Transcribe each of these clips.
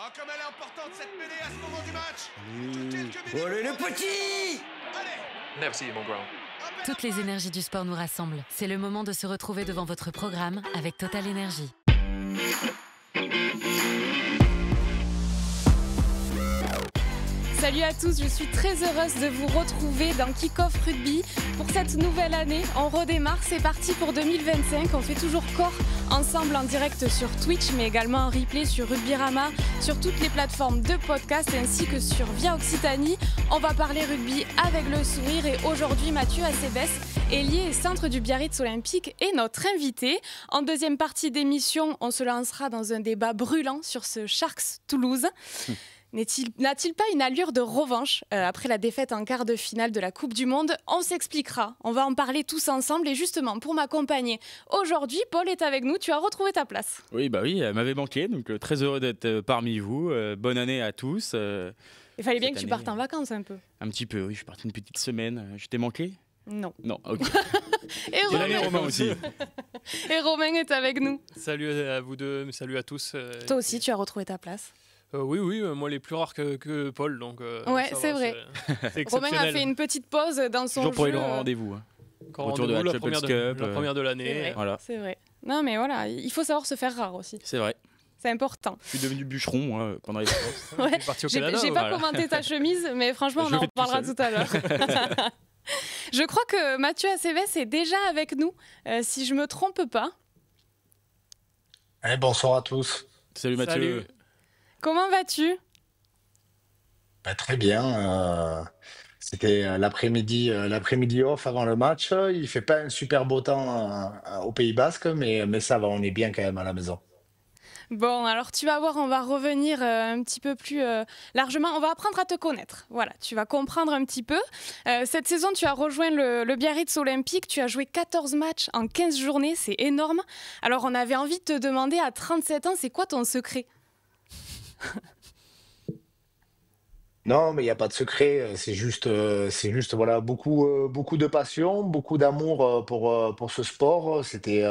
Oh, comme elle est importante cette mêlée à ce moment du match. Allez le petit. Allez. Merci, mon grand. Toutes les énergies du sport nous rassemblent. C'est le moment de se retrouver devant votre programme avec Total Énergie. Salut à tous, je suis très heureuse de vous retrouver dans Kick-Off Rugby. Pour cette nouvelle année, on redémarre, c'est parti pour 2025. On fait toujours corps ensemble en direct sur Twitch, mais également en replay sur Rugbyrama, sur toutes les plateformes de podcast ainsi que sur Via Occitanie. On va parler rugby avec le sourire et aujourd'hui Mathieu Acebes, ailier et centre du Biarritz Olympique, est notre invité. En deuxième partie d'émission, on se lancera dans un débat brûlant sur ce Sharks Toulouse. N'a-t-il pas une allure de revanche après la défaite en quart de finale de la Coupe du Monde? On s'expliquera, on va en parler tous ensemble et justement pour m'accompagner aujourd'hui, Paul est avec nous, tu as retrouvé ta place. Oui, elle m'avait manqué, donc très heureux d'être parmi vous. Bonne année à tous. Il fallait bien que tu partes en vacances un peu. Un petit peu, oui, je suis parti une petite semaine. Je t'ai manqué? Non. Non, ok. Et Romain aussi. Et Romain est avec nous. Salut à vous deux, salut à tous. Toi aussi, tu as retrouvé ta place. Oui, moi les plus rares que Paul, donc ouais, c'est vrai. C'est Romain a fait une petite pause dans son toujours jeu. pour les grands rendez-vous. Retour de la première de l'année. C'est vrai, voilà. C'est vrai. Non mais voilà, il faut savoir se faire rare aussi. C'est vrai. C'est important. Je suis devenu bûcheron moi, pendant les vacances. Ouais. Parti au Canada, j'ai pas commenté ta chemise, mais franchement on en reparlera tout à l'heure. Je crois que Mathieu Acebes est déjà avec nous, si je me trompe pas. Bonsoir à tous. Salut Mathieu. Salut. Comment vas-tu? Très bien. C'était l'après-midi off avant le match. Il fait pas un super beau temps au Pays Basque, mais ça va, on est bien quand même à la maison. Bon, alors tu vas voir, on va revenir un petit peu plus largement. On va apprendre à te connaître. Voilà, tu vas comprendre un petit peu. Cette saison, tu as rejoint le Biarritz Olympique. Tu as joué 14 matchs en 15 journées. C'est énorme. Alors, on avait envie de te demander à 37 ans, c'est quoi ton secret? Non, mais il n'y a pas de secret. C'est juste voilà, beaucoup de passion, beaucoup d'amour pour ce sport. C'était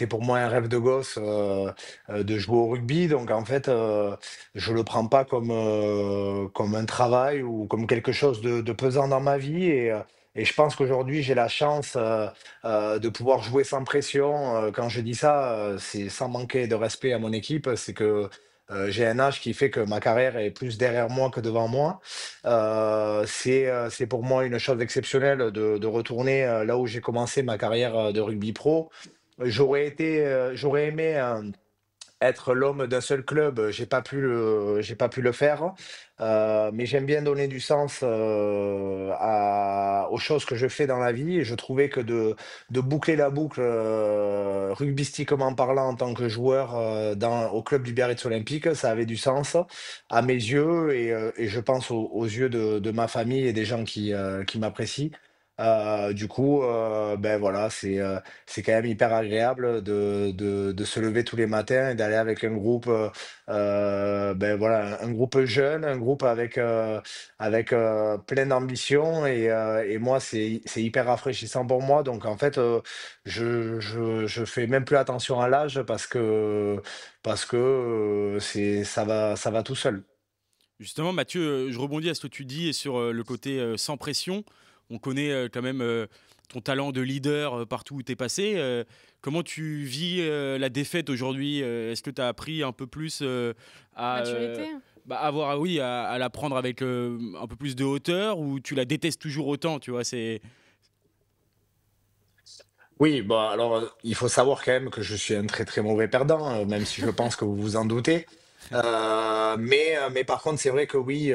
pour moi un rêve de gosse de jouer au rugby. Donc en fait, je le prends pas comme un travail ou comme quelque chose de pesant dans ma vie. Et je pense qu'aujourd'hui, j'ai la chance de pouvoir jouer sans pression. Quand je dis ça, c'est sans manquer de respect à mon équipe. C'est que j'ai un âge qui fait que ma carrière est plus derrière moi que devant moi. C'est pour moi une chose exceptionnelle de retourner là où j'ai commencé ma carrière de rugby pro. J'aurais aimé être l'homme d'un seul club, j'ai pas pu le faire. Mais j'aime bien donner du sens aux choses que je fais dans la vie. Et je trouvais que de boucler la boucle, rugbystiquement parlant, en tant que joueur au club du Biarritz Olympique, ça avait du sens à mes yeux et je pense aux yeux de ma famille et des gens qui m'apprécient. Du coup, ben voilà, c'est quand même hyper agréable de se lever tous les matins et d'aller avec un groupe, ben voilà, un groupe jeune, un groupe avec plein d'ambition et moi, c'est hyper rafraîchissant pour moi. Donc en fait, je fais même plus attention à l'âge parce que ça va tout seul. Justement Mathieu, je rebondis à ce que tu dis et sur le côté sans pression. On connaît quand même ton talent de leader partout où tu es passé. Comment tu vis la défaite aujourd'hui? Est-ce que tu as appris un peu plus à, Maturité. à la prendre avec un peu plus de hauteur, ou tu la détestes toujours autant, tu vois, Oui, bon, alors il faut savoir quand même que je suis un très très mauvais perdant, même si je pense que vous vous en doutez. Mais par contre, c'est vrai que oui,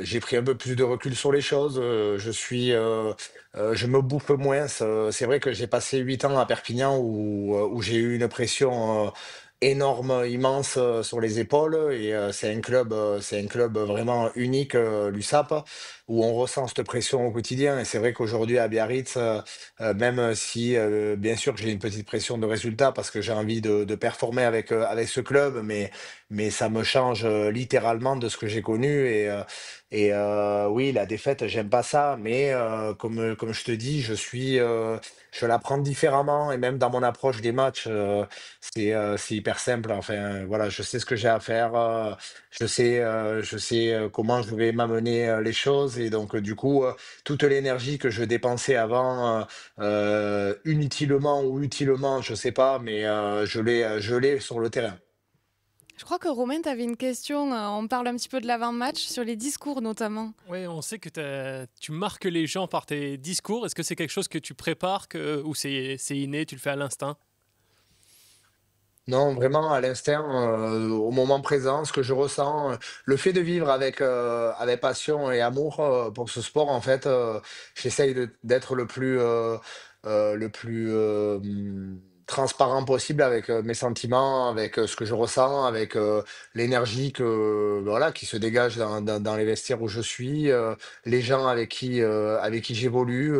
j'ai pris un peu plus de recul sur les choses. Je me bouffe moins. C'est vrai que j'ai passé 8 ans à Perpignan où j'ai eu une pression énorme, immense sur les épaules. Et c'est un club vraiment unique, l'USAP, où on ressent cette pression au quotidien. Et c'est vrai qu'aujourd'hui à Biarritz, même si bien sûr j'ai une petite pression de résultat parce que j'ai envie de performer avec ce club, mais ça me change littéralement de ce que j'ai connu. Oui, la défaite, j'aime pas ça, mais comme je te dis, je la prends différemment et même dans mon approche des matchs, c'est hyper simple. Enfin, voilà, je sais ce que j'ai à faire, je sais comment je vais m'amener les choses et donc du coup, toute l'énergie que je dépensais avant, inutilement ou utilement, je sais pas, mais je l'ai sur le terrain. Je crois que Romain, tu avais une question. On parle un petit peu de l'avant-match, sur les discours notamment. Oui, on sait que tu marques les gens par tes discours. Est-ce que c'est quelque chose que tu prépares ou c'est inné, tu le fais à l'instinct? Non, vraiment à l'instinct, au moment présent, ce que je ressens, le fait de vivre avec passion et amour, pour ce sport, en fait, j'essaye d'être le plus, transparent possible avec, mes sentiments, avec, ce que je ressens, avec, l'énergie voilà, qui se dégage dans les vestiaires où je suis, les gens avec qui j'évolue,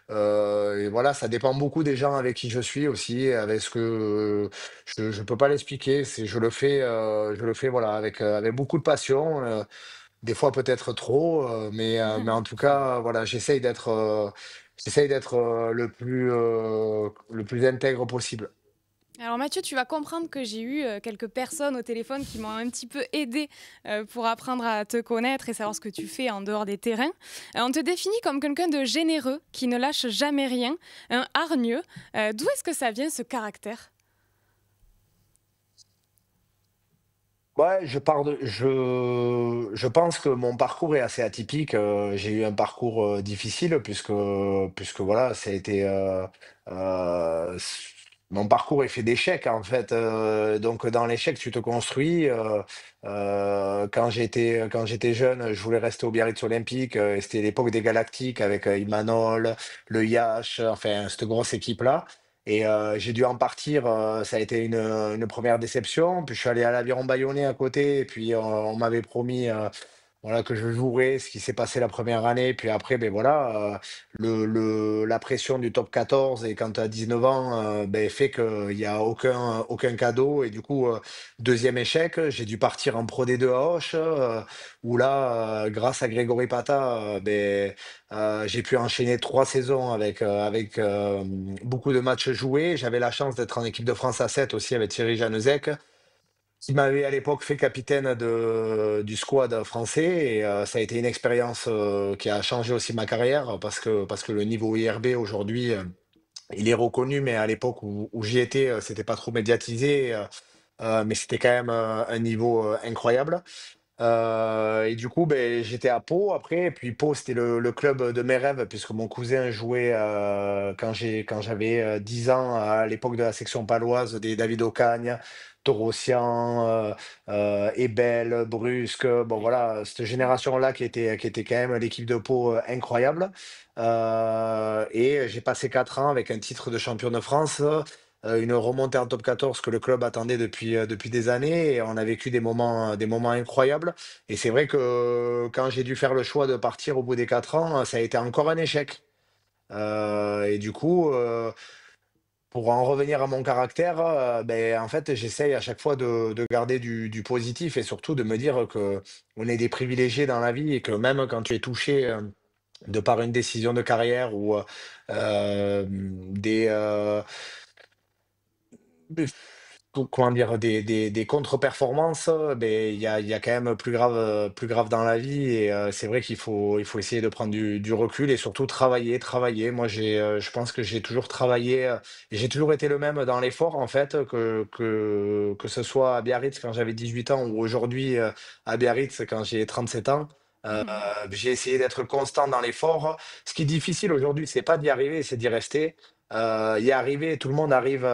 et voilà, ça dépend beaucoup des gens avec qui je suis aussi, avec ce que, je peux pas l'expliquer, je le fais voilà avec beaucoup de passion, des fois peut-être trop, mais en tout cas, voilà, j'essaye d'être, le plus intègre possible. Alors Mathieu, tu vas comprendre que j'ai eu quelques personnes au téléphone qui m'ont un petit peu aidé pour apprendre à te connaître et savoir ce que tu fais en dehors des terrains. On te définit comme quelqu'un de généreux, qui ne lâche jamais rien, un hargneux. D'où est-ce que ça vient ce caractère? Ouais, je pense que mon parcours est assez atypique. J'ai eu un parcours difficile puisque voilà, ça a été mon parcours est fait d'échecs en fait. Donc dans l'échec, tu te construis. Quand j'étais jeune, je voulais rester au Biarritz Olympique. Et c'était l'époque des Galactiques avec Imanol, le Yash, enfin cette grosse équipe-là. Et j'ai dû en partir, ça a été une première déception. Puis je suis allé à l'Aviron Bayonnais à côté et puis on m'avait promis, voilà, que je jouerais, ce qui s'est passé la première année. Puis après, ben voilà, la pression du top 14 et quand tu as 19 ans, ben, fait qu'il y a aucun cadeau. Et du coup, deuxième échec, j'ai dû partir en Pro D2 à Auch, où là, grâce à Grégory Pata, j'ai pu enchaîner 3 saisons avec beaucoup de matchs joués. J'avais la chance d'être en équipe de France A7 aussi avec Thierry Janezek, qui m'avait à l'époque fait capitaine du squad français. Et ça a été une expérience qui a changé aussi ma carrière parce que le niveau IRB aujourd'hui, il est reconnu, mais à l'époque où j'y étais, c'était pas trop médiatisé. Mais c'était quand même un niveau incroyable. Et du coup, ben, j'étais à Pau après. Et puis Pau, c'était le club de mes rêves, puisque mon cousin jouait quand j'avais 10 ans, à l'époque de la section paloise, des David Ocagne, Torossian, Ebel, Brusque. Bon, voilà, cette génération-là qui était quand même l'équipe de Pau incroyable. Et j'ai passé 4 ans avec un titre de champion de France, une remontée en top 14 que le club attendait depuis des années et on a vécu des moments incroyables. Et c'est vrai que quand j'ai dû faire le choix de partir au bout des 4 ans, ça a été encore un échec. Et du coup, pour en revenir à mon caractère, ben, en fait, j'essaye à chaque fois de garder du positif et surtout de me dire que on est des privilégiés dans la vie et que même quand tu es touché de par une décision de carrière ou des, comment dire, des contre-performances, ben, il y a quand même plus grave dans la vie. Et c'est vrai il faut essayer de prendre du recul et surtout travailler, travailler. Moi, je pense que j'ai toujours travaillé, et j'ai toujours été le même dans l'effort, en fait, que ce soit à Biarritz quand j'avais 18 ans ou aujourd'hui à Biarritz quand j'ai 37 ans. Euh, Mhm. j'ai essayé d'être constant dans l'effort. Ce qui est difficile aujourd'hui, c'est pas d'y arriver, c'est d'y rester. Y arriver, tout le monde arrive,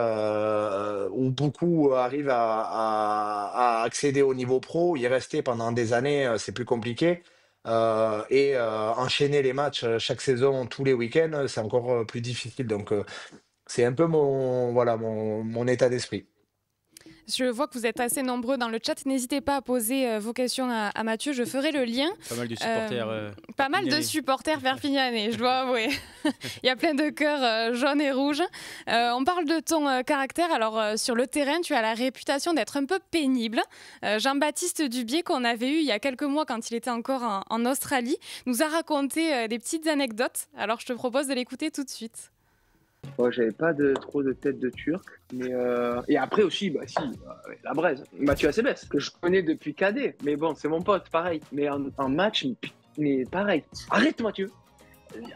ou beaucoup arrivent à accéder au niveau pro. Y rester pendant des années, c'est plus compliqué. Enchaîner les matchs chaque saison, tous les week-ends, c'est encore plus difficile. Donc, c'est un peu mon état d'esprit. Je vois que vous êtes assez nombreux dans le chat. N'hésitez pas à poser vos questions à Mathieu. Je ferai le lien. Pas mal de supporters. Pas mal de perpignanais. supporters perpignanais, je dois avouer. Il y a plein de cœurs jaunes et rouges. On parle de ton caractère. Alors, sur le terrain, tu as la réputation d'être un peu pénible. Jean-Baptiste Dubié, qu'on avait eu il y a quelques mois quand il était encore en Australie, nous a raconté des petites anecdotes. Alors, je te propose de l'écouter tout de suite. Moi, j'avais pas trop de tête de turc, mais et après aussi, la braise, Mathieu Acebes, que je connais depuis cadet, mais bon, c'est mon pote, pareil. Mais en match, mais pareil. Arrête, Mathieu,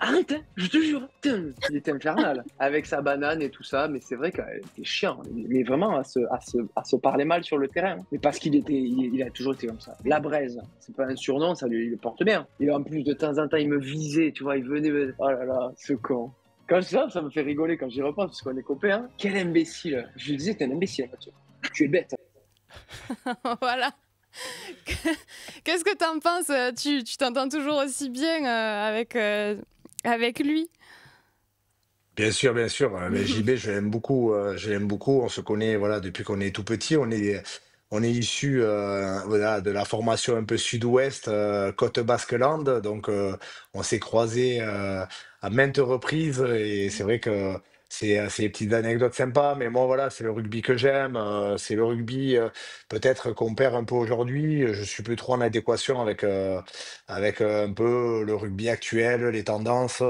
arrête, hein, je te jure. Putain, il était infernal avec sa banane et tout ça, mais c'est vrai qu'il était chiant, mais vraiment à se parler mal sur le terrain. Mais parce il a toujours été comme ça. La braise, c'est pas un surnom, ça lui porte bien. Il en plus de temps en temps, il me visait, tu vois, il venait, oh là là, ce con. Quand ça me fait rigoler quand j'y repense, parce qu'on est copains. Quel imbécile! Je lui disais, t'es un imbécile, Mathieu. Tu es bête. Voilà. Qu'est-ce que t'en penses? Tu t'entends toujours aussi bien avec lui? Bien sûr, bien sûr. Mais JB, je l'aime beaucoup. Je l'aime beaucoup. On se connaît, voilà, depuis qu'on est tout petit. On est issu, voilà, de la formation un peu sud-ouest, côte Basque-Land. Donc, on s'est croisés à maintes reprises. Et c'est vrai que c'est des petites anecdotes sympas. Mais moi, voilà, c'est le rugby que j'aime. C'est le rugby, peut-être qu'on perd un peu aujourd'hui. Je suis plus trop en adéquation avec un peu le rugby actuel, les tendances,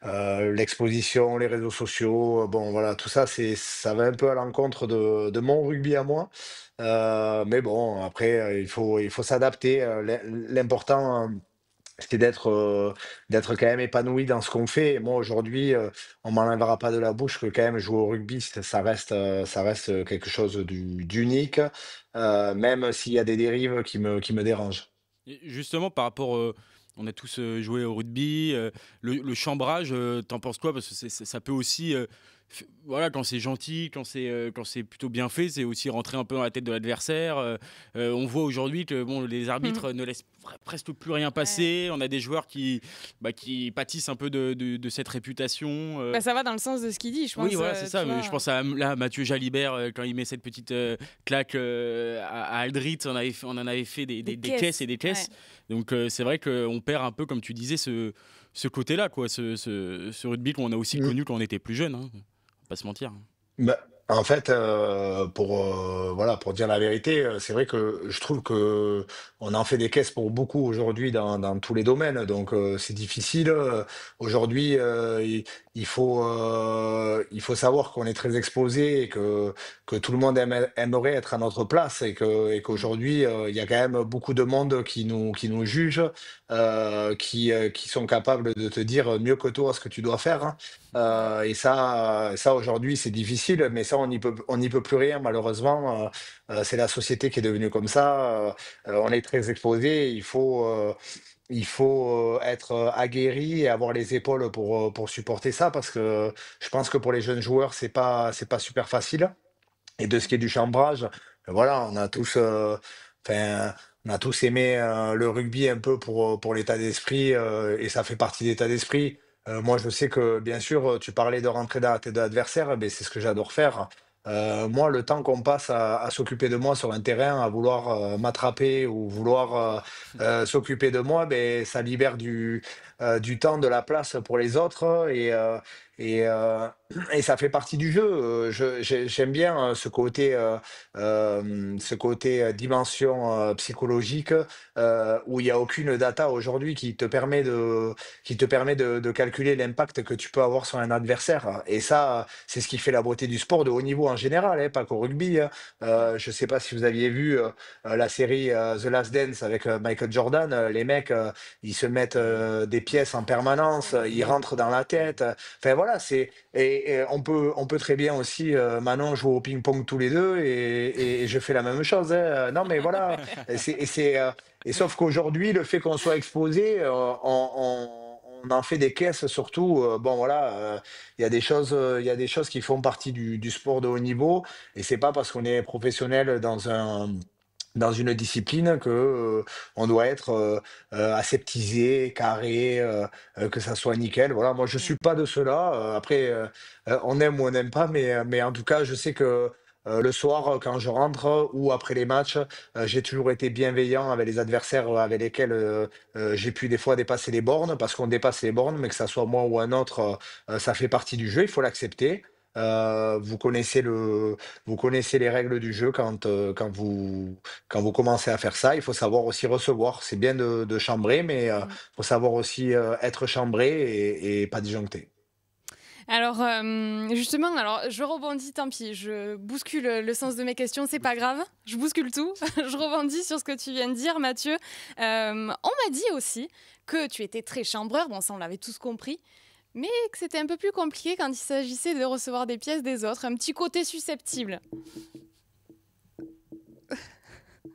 l'exposition, les réseaux sociaux. Bon, voilà, tout ça, ça va un peu à l'encontre de mon rugby à moi. Mais bon, après, il faut s'adapter. L'important, c'est d'être quand même épanoui dans ce qu'on fait. Et moi, aujourd'hui, on m'enlèvera pas de la bouche que quand même jouer au rugby, ça reste quelque chose d'unique, même s'il y a des dérives qui me dérangent. Et justement, par rapport, on a tous joué au rugby, le chambrage, t'en penses quoi? Parce que ça peut aussi, voilà, quand c'est gentil, quand c'est plutôt bien fait, c'est aussi rentrer un peu dans la tête de l'adversaire. On voit aujourd'hui que bon, les arbitres ne laissent presque plus rien passer. On a des joueurs qui pâtissent un peu de cette réputation. Ça va dans le sens de ce qu'il dit, je pense. Oui, voilà, c'est ça. Mais je pense à là, Mathieu Jalibert, quand il met cette petite claque à Aldrit, on en avait fait des caisses et des caisses. Ouais. Donc c'est vrai qu'on perd un peu, comme tu disais, ce côté-là, quoi, ce rugby qu'on a aussi connu quand on était plus jeune. Hein. Pas se mentir. Bah, en fait, voilà, pour dire la vérité, c'est vrai que je trouve que on en fait des caisses pour beaucoup aujourd'hui dans tous les domaines, donc c'est difficile. Aujourd'hui, il faut savoir qu'on est très exposé et que tout le monde aimerait être à notre place et qu'aujourd'hui, il y a quand même beaucoup de monde qui nous juge, qui sont capables de te dire mieux que toi ce que tu dois faire, hein. Et ça aujourd'hui, c'est difficile, mais ça, on n'y peut plus rien, malheureusement. C'est la société qui est devenue comme ça. On est très exposé. Il faut être aguerri et avoir les épaules pour supporter ça, parce que je pense que pour les jeunes joueurs, c'est pas super facile. Et de ce qui est du chambrage, voilà, on a tous aimé le rugby un peu pour l'état d'esprit, et ça fait partie de l'état d'esprit. Moi, je sais que, bien sûr, tu parlais de rentrer dans la tête de l'adversaire, mais c'est ce que j'adore faire. Moi, le temps qu'on passe à s'occuper de moi sur un terrain, à vouloir m'attraper ou vouloir s'occuper de moi, ben, ça libère du temps, de la place pour les autres, et, euh, et ça fait partie du jeu. J'aime bien ce côté dimension psychologique, où il n'y a aucune data aujourd'hui qui te permet de calculer l'impact que tu peux avoir sur un adversaire. Et ça, c'est ce qui fait la beauté du sport de haut niveau en général, hein, pas qu'au rugby, hein. Je ne sais pas si vous aviez vu la série The Last Dance avec Michael Jordan. Les mecs, ils se mettent des pièces en permanence, ils rentrent dans la tête. Enfin voilà, et on peut très bien aussi, Manon, jouer au ping-pong tous les deux, et je fais la même chose, hein. Non, mais voilà. Et sauf qu'aujourd'hui, le fait qu'on soit exposé, on en fait des caisses surtout. Bon, voilà, il y a des choses qui font partie du sport de haut niveau, et c'est pas parce qu'on est professionnel dans une discipline que on doit être aseptisé, carré, que ça soit nickel. Voilà, moi je suis pas de ceux-là. Après, on aime ou on n'aime pas, mais en tout cas, je sais que le soir, quand je rentre ou après les matchs, j'ai toujours été bienveillant avec les adversaires, avec lesquels, j'ai pu des fois dépasser les bornes, parce qu'on dépasse les bornes, mais que ça soit moi ou un autre, ça fait partie du jeu, il faut l'accepter. Vous connaissez vous connaissez les règles du jeu quand vous commencez à faire ça. Il faut savoir aussi recevoir. C'est bien de chambrer, mais Mm. faut savoir aussi, être chambré et pas disjoncté. Alors, justement, alors je rebondis, tant pis, je bouscule le sens de mes questions, c'est pas grave, je bouscule tout. Je rebondis sur ce que tu viens de dire, Mathieu. On m'a dit aussi que tu étais très chambreur, bon, ça on l'avait tous compris, mais que c'était un peu plus compliqué quand il s'agissait de recevoir des pièces des autres, un petit côté susceptible.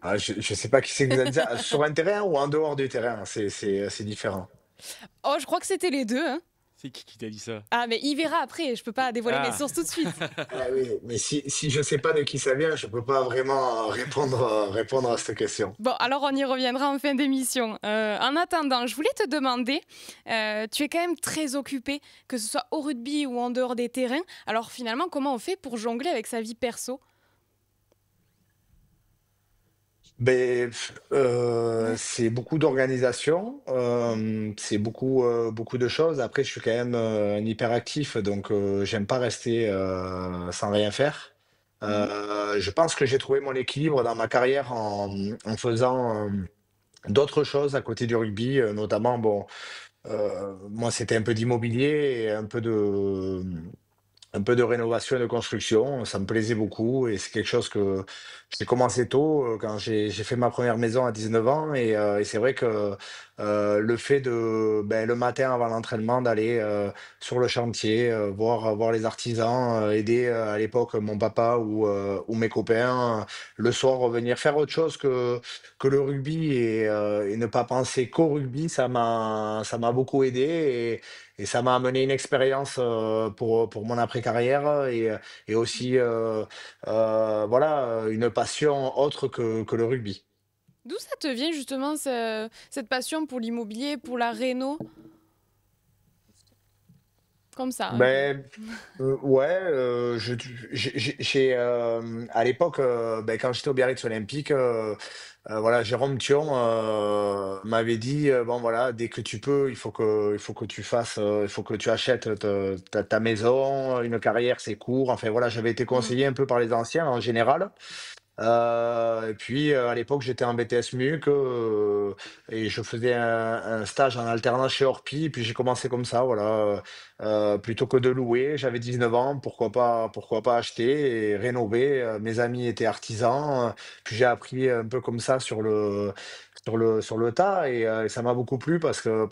Ah, je sais pas qui c'est que vous allez dire, sur un terrain ou en dehors du terrain? C'est différent. Oh, je crois que c'était les deux, hein. C'est qui t'a dit ça? Ah, mais il verra après, je peux pas dévoiler mes Ah. sources tout de suite. Ah oui, mais si je sais pas de qui ça vient, je peux pas vraiment répondre à cette question. Bon, alors on y reviendra en fin d'émission. En attendant, je voulais te demander, tu es quand même très occupé, que ce soit au rugby ou en dehors des terrains. Alors finalement, comment on fait pour jongler avec sa vie perso? C'est beaucoup d'organisation, c'est beaucoup de choses. Après, je suis quand même, un hyperactif, donc j'aime pas rester, sans rien faire. Mhm. Je pense que j'ai trouvé mon équilibre dans ma carrière en faisant, d'autres choses à côté du rugby, notamment bon, moi, c'était un peu d'immobilier et un peu de rénovation et de construction. Ça me plaisait beaucoup et c'est quelque chose que j'ai commencé tôt, quand j'ai fait ma première maison à 19 ans et c'est vrai que, le fait le matin avant l'entraînement d'aller, sur le chantier, voir les artisans, aider, à l'époque mon papa ou mes copains, le soir revenir faire autre chose que le rugby et ne pas penser qu'au rugby, ça m'a beaucoup aidé et ça m'a amené une expérience, pour mon après-carrière et aussi, voilà, une passion autre que le rugby. D'où ça te vient justement cette passion pour l'immobilier, pour la réno, comme ça, un peu? Ben, ouais, j'ai, à l'époque, quand j'étais au Biarritz Olympique, voilà, Jérôme Thion, m'avait dit, «Bon voilà, dès que tu peux, il faut que tu achètes ta maison, une carrière, c'est court». Enfin voilà, j'avais été Mm. conseillé un peu par les anciens en général. Et puis, à l'époque, j'étais en BTS MUC, et je faisais un stage en alternance chez Orpi, puis j'ai commencé comme ça, voilà, plutôt que de louer, j'avais 19 ans, pourquoi pas acheter et rénover, mes amis étaient artisans, puis j'ai appris un peu comme ça sur le tas et ça m'a beaucoup plu parce que,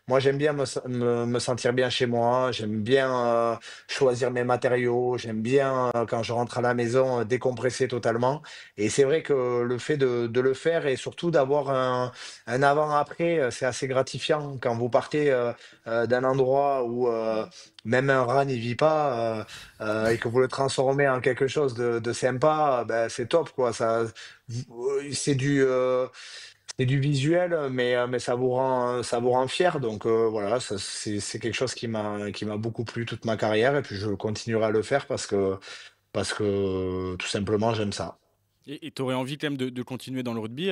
moi j'aime bien me sentir bien chez moi, j'aime bien, choisir mes matériaux, j'aime bien, quand je rentre à la maison, décompresser totalement et c'est vrai que le fait de le faire et surtout d'avoir un avant-après, c'est assez gratifiant. Quand vous partez, d'un endroit où, même un rat n'y vit pas, et que vous le transformez en quelque chose de sympa, c'est top quoi. C'est du visuel, mais ça vous rend fier donc voilà, ça c'est quelque chose qui m'a beaucoup plu toute ma carrière et puis je continuerai à le faire parce que tout simplement j'aime ça. Et tu aurais envie quand même de continuer dans le rugby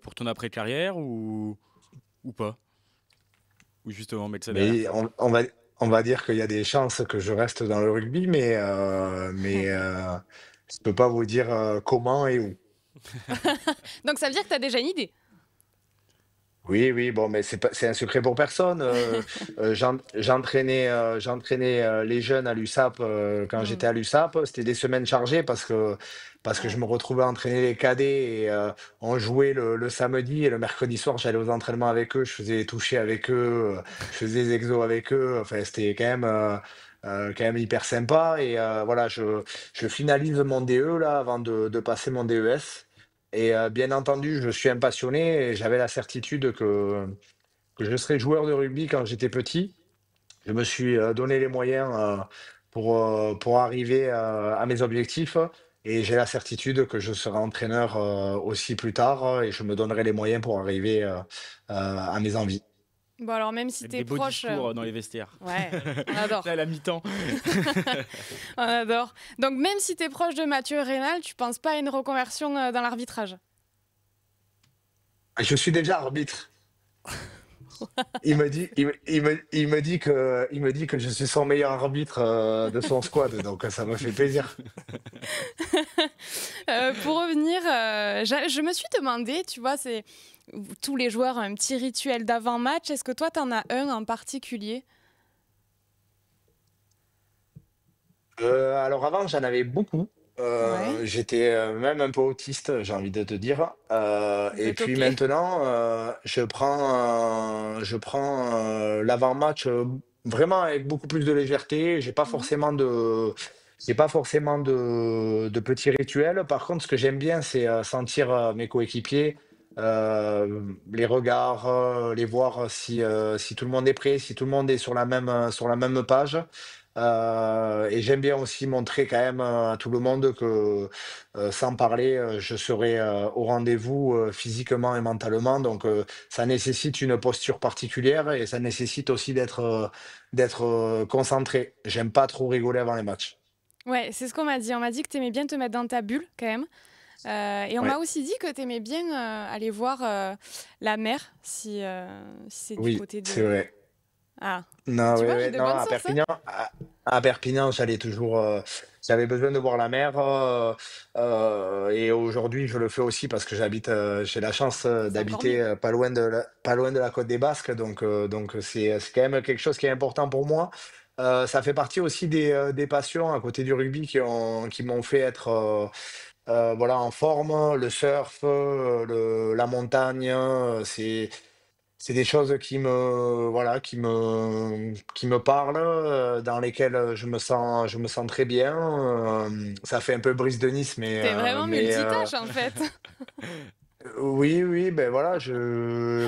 pour ton après-carrière ou pas? Ou justement mettre ça derrière? Mais on va dire qu'il y a des chances que je reste dans le rugby, mais je peux pas vous dire, comment et où. Donc ça veut dire que tu as déjà une idée. Oui, oui, bon, mais c'est un secret pour personne. J'entraînais les jeunes à l'USAP quand Mm. j'étais à l'USAP. C'était des semaines chargées parce que je me retrouvais à entraîner les cadets et on jouait le samedi et le mercredi soir, j'allais aux entraînements avec eux, je faisais les touchés avec eux, je faisais des exos avec eux. Enfin, c'était quand même hyper sympa. Et voilà, je finalise mon DE là avant de passer mon DES. Et bien entendu, je suis un passionné et j'avais la certitude que je serais joueur de rugby quand j'étais petit. Je me suis donné les moyens pour arriver à mes objectifs et j'ai la certitude que je serai entraîneur aussi plus tard et je me donnerai les moyens pour arriver à mes envies. Bon, alors même si Avec t'es des beaux proche. discours dans les vestiaires. Ouais, on adore. Là, à la mi-temps. On adore. Donc, même si t'es proche de Mathieu Rénal, tu penses pas à une reconversion dans l'arbitrage? Je suis déjà arbitre. Il me dit que je suis son meilleur arbitre de son squad, donc ça me fait plaisir. Pour revenir, je me suis demandé, tu vois, tous les joueurs ont un petit rituel d'avant-match. Est-ce que toi, t'en as un en particulier? Alors avant, j'en avais beaucoup. Ouais, J'étais même un peu autiste, j'ai envie de te dire. Et c'est puis ok. maintenant, je prends l'avant-match vraiment avec beaucoup plus de légèreté. Mhm. J'ai pas forcément de petits rituels. Par contre, ce que j'aime bien, c'est sentir mes coéquipiers, les regards, les voir si tout le monde est prêt, si tout le monde est sur la même page. Et j'aime bien aussi montrer quand même à tout le monde que, sans parler, je serai au rendez-vous physiquement et mentalement. Donc, ça nécessite une posture particulière et ça nécessite aussi d'être concentré. J'aime pas trop rigoler avant les matchs. Ouais, c'est ce qu'on m'a dit. On m'a dit que t'aimais bien te mettre dans ta bulle, quand même. Et on m'a Ouais, aussi dit que t'aimais bien aller voir la mer, si c'est du oui, côté c'est de... vrai. Ah, Non, tu ouais, vois, j'ai ouais, de non, bonnes sources, hein? À Perpignan, j'allais toujours. J'avais besoin de voir la mer. Et aujourd'hui, je le fais aussi parce que j'ai la chance C'est encore mieux. d'habiter pas loin de la côte des Basques. Donc c'est quand même quelque chose qui est important pour moi. Ça fait partie aussi des passions à côté du rugby qui m'ont fait être voilà, en forme. Le surf, la montagne, c'est des choses voilà, qui me parlent, dans lesquelles je me sens très bien. Ça fait un peu Brise de Nice, T'es vraiment multitâche, en fait. oui, oui, ben voilà,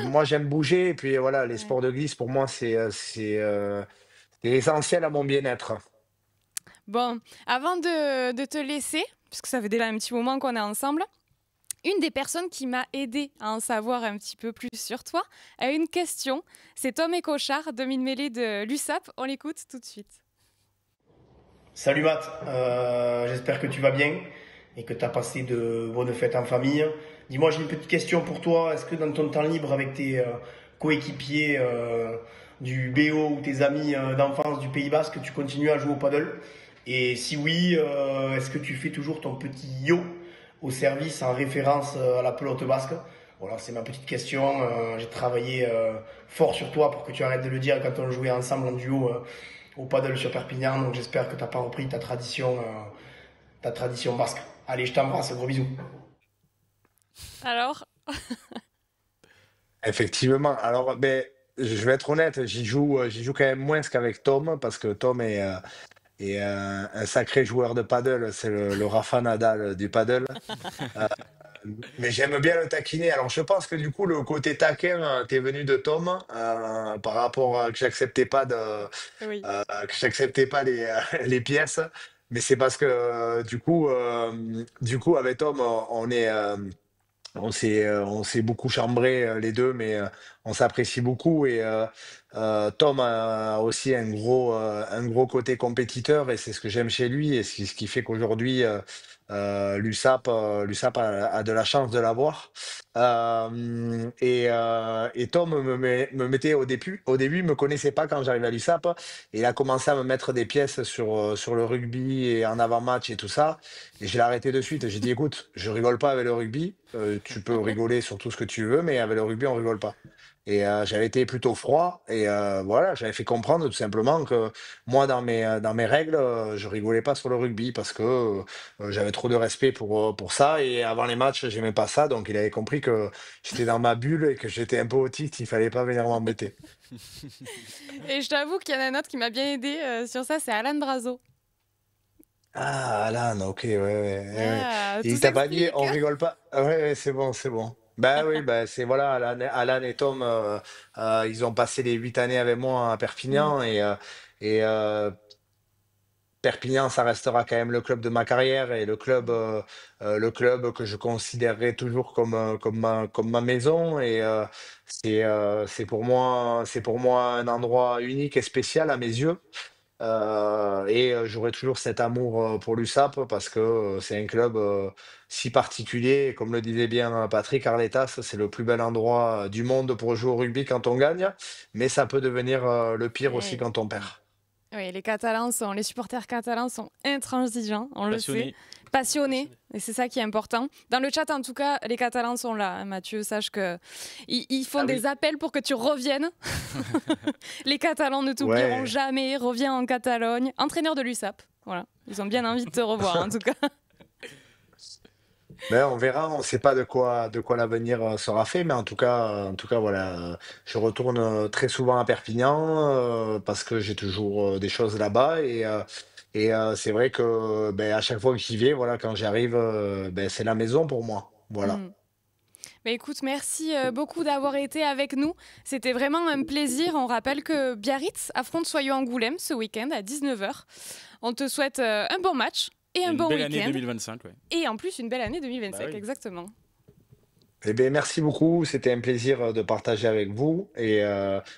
moi j'aime bouger, et puis voilà, les Ouais. sports de glisse pour moi c'est essentiel à mon bien-être. Bon, avant de te laisser, puisque ça fait déjà un petit moment qu'on est ensemble, une des personnes qui m'a aidé à en savoir un petit peu plus sur toi a une question. C'est Tom Écochard, demi-mêlée de l'USAP. On l'écoute tout de suite. Salut Matt, j'espère que tu vas bien et que tu as passé de bonnes fêtes en famille. Dis-moi, j'ai une petite question pour toi. Est-ce que dans ton temps libre avec tes coéquipiers du BO ou tes amis d'enfance du Pays Basque, tu continues à jouer au paddle? Et si oui, est-ce que tu fais toujours ton petit yo au service en référence à la pelote basque? Voilà, c'est ma petite question. J'ai travaillé fort sur toi pour que tu arrêtes de le dire quand on jouait ensemble en duo au paddle sur Perpignan. Donc j'espère que tu n'as pas repris ta tradition basque. Allez, je t'embrasse, gros bisous. Alors, Effectivement. Alors, ben, je vais être honnête, j'y joue quand même moins qu'avec Tom, parce que Tom est un sacré joueur de paddle. C'est le Rafa Nadal du paddle. Euh, mais j'aime bien le taquiner. Alors, je pense que du coup, le côté taquin, t'es venu de Tom, par rapport à oui. que j'acceptais pas les pièces. Mais c'est parce que du coup, avec Tom, on s'est beaucoup chambré les deux, mais on s'apprécie beaucoup. Et Tom a aussi un gros côté compétiteur, et c'est ce que j'aime chez lui, et ce qui fait qu'aujourd'hui, l'USAP a de la chance de l'avoir. Et Tom me mettait au début, il me connaissait pas quand j'arrivais à l'USAP, et il a commencé à me mettre des pièces sur le rugby et en avant-match et tout ça. Et je l'ai arrêté de suite. J'ai dit, écoute, je rigole pas avec le rugby. Tu peux rigoler sur tout ce que tu veux, mais avec le rugby, on rigole pas. Et j'avais été plutôt froid. Et voilà, j'avais fait comprendre tout simplement que moi, dans mes règles, je rigolais pas sur le rugby parce que j'avais trop de respect pour ça. Et avant les matchs, j'aimais pas ça. Donc il avait compris que j'étais dans ma bulle et que j'étais un peu autiste. Il fallait pas venir m'embêter. Et je t'avoue qu'il y en a un autre qui m'a bien aidé sur ça, c'est Alan Brazo. Ah, Alan, ok, ouais, ouais, ouais, ouais. Ah, tout Il t'a pas dit, s'explique. on rigole pas. Ah ouais, ouais, c'est bon, c'est bon. Bah oui, bah c'est voilà, Alan et Tom, ils ont passé les 8 années avec moi à Mm. Perpignan, et Perpignan, ça restera quand même le club de ma carrière et le club que je considérerai toujours comme ma maison. Et c'est pour moi un endroit unique et spécial à mes yeux. J'aurai toujours cet amour pour l'USAP parce que c'est un club si particulier. Et comme le disait bien Patrick Arletas, c'est le plus bel endroit du monde pour jouer au rugby quand on gagne, mais ça peut devenir le pire aussi Ouais. quand on perd. Oui, les supporters catalans sont intransigeants, on le Passionné. sait. Passionnés, et c'est ça qui est important. Dans le chat, en tout cas, les Catalans sont là, hein, Mathieu. Sache qu'ils font des appels pour que tu reviennes. Les Catalans ne t'oublieront Ouais. jamais. Reviens en Catalogne. Entraîneur de l'USAP. Voilà. Ils ont bien envie de te revoir, en tout cas. Ben, on verra, on ne sait pas de quoi l'avenir sera fait, mais en tout cas, voilà, je retourne très souvent à Perpignan parce que j'ai toujours des choses là-bas c'est vrai que ben, à chaque fois que j'y vais, voilà, quand j'arrive, ben, c'est la maison pour moi. Voilà. Mm. Mais écoute, merci beaucoup d'avoir été avec nous. C'était vraiment un plaisir. On rappelle que Biarritz affronte Soyaux-Angoulême ce week-end à 19h. On te souhaite un bon match et un Une bon belle année week-end. 2025, ouais. Et en plus, une belle année 2025, Bah oui. exactement. Eh bien, merci beaucoup, c'était un plaisir de partager avec vous et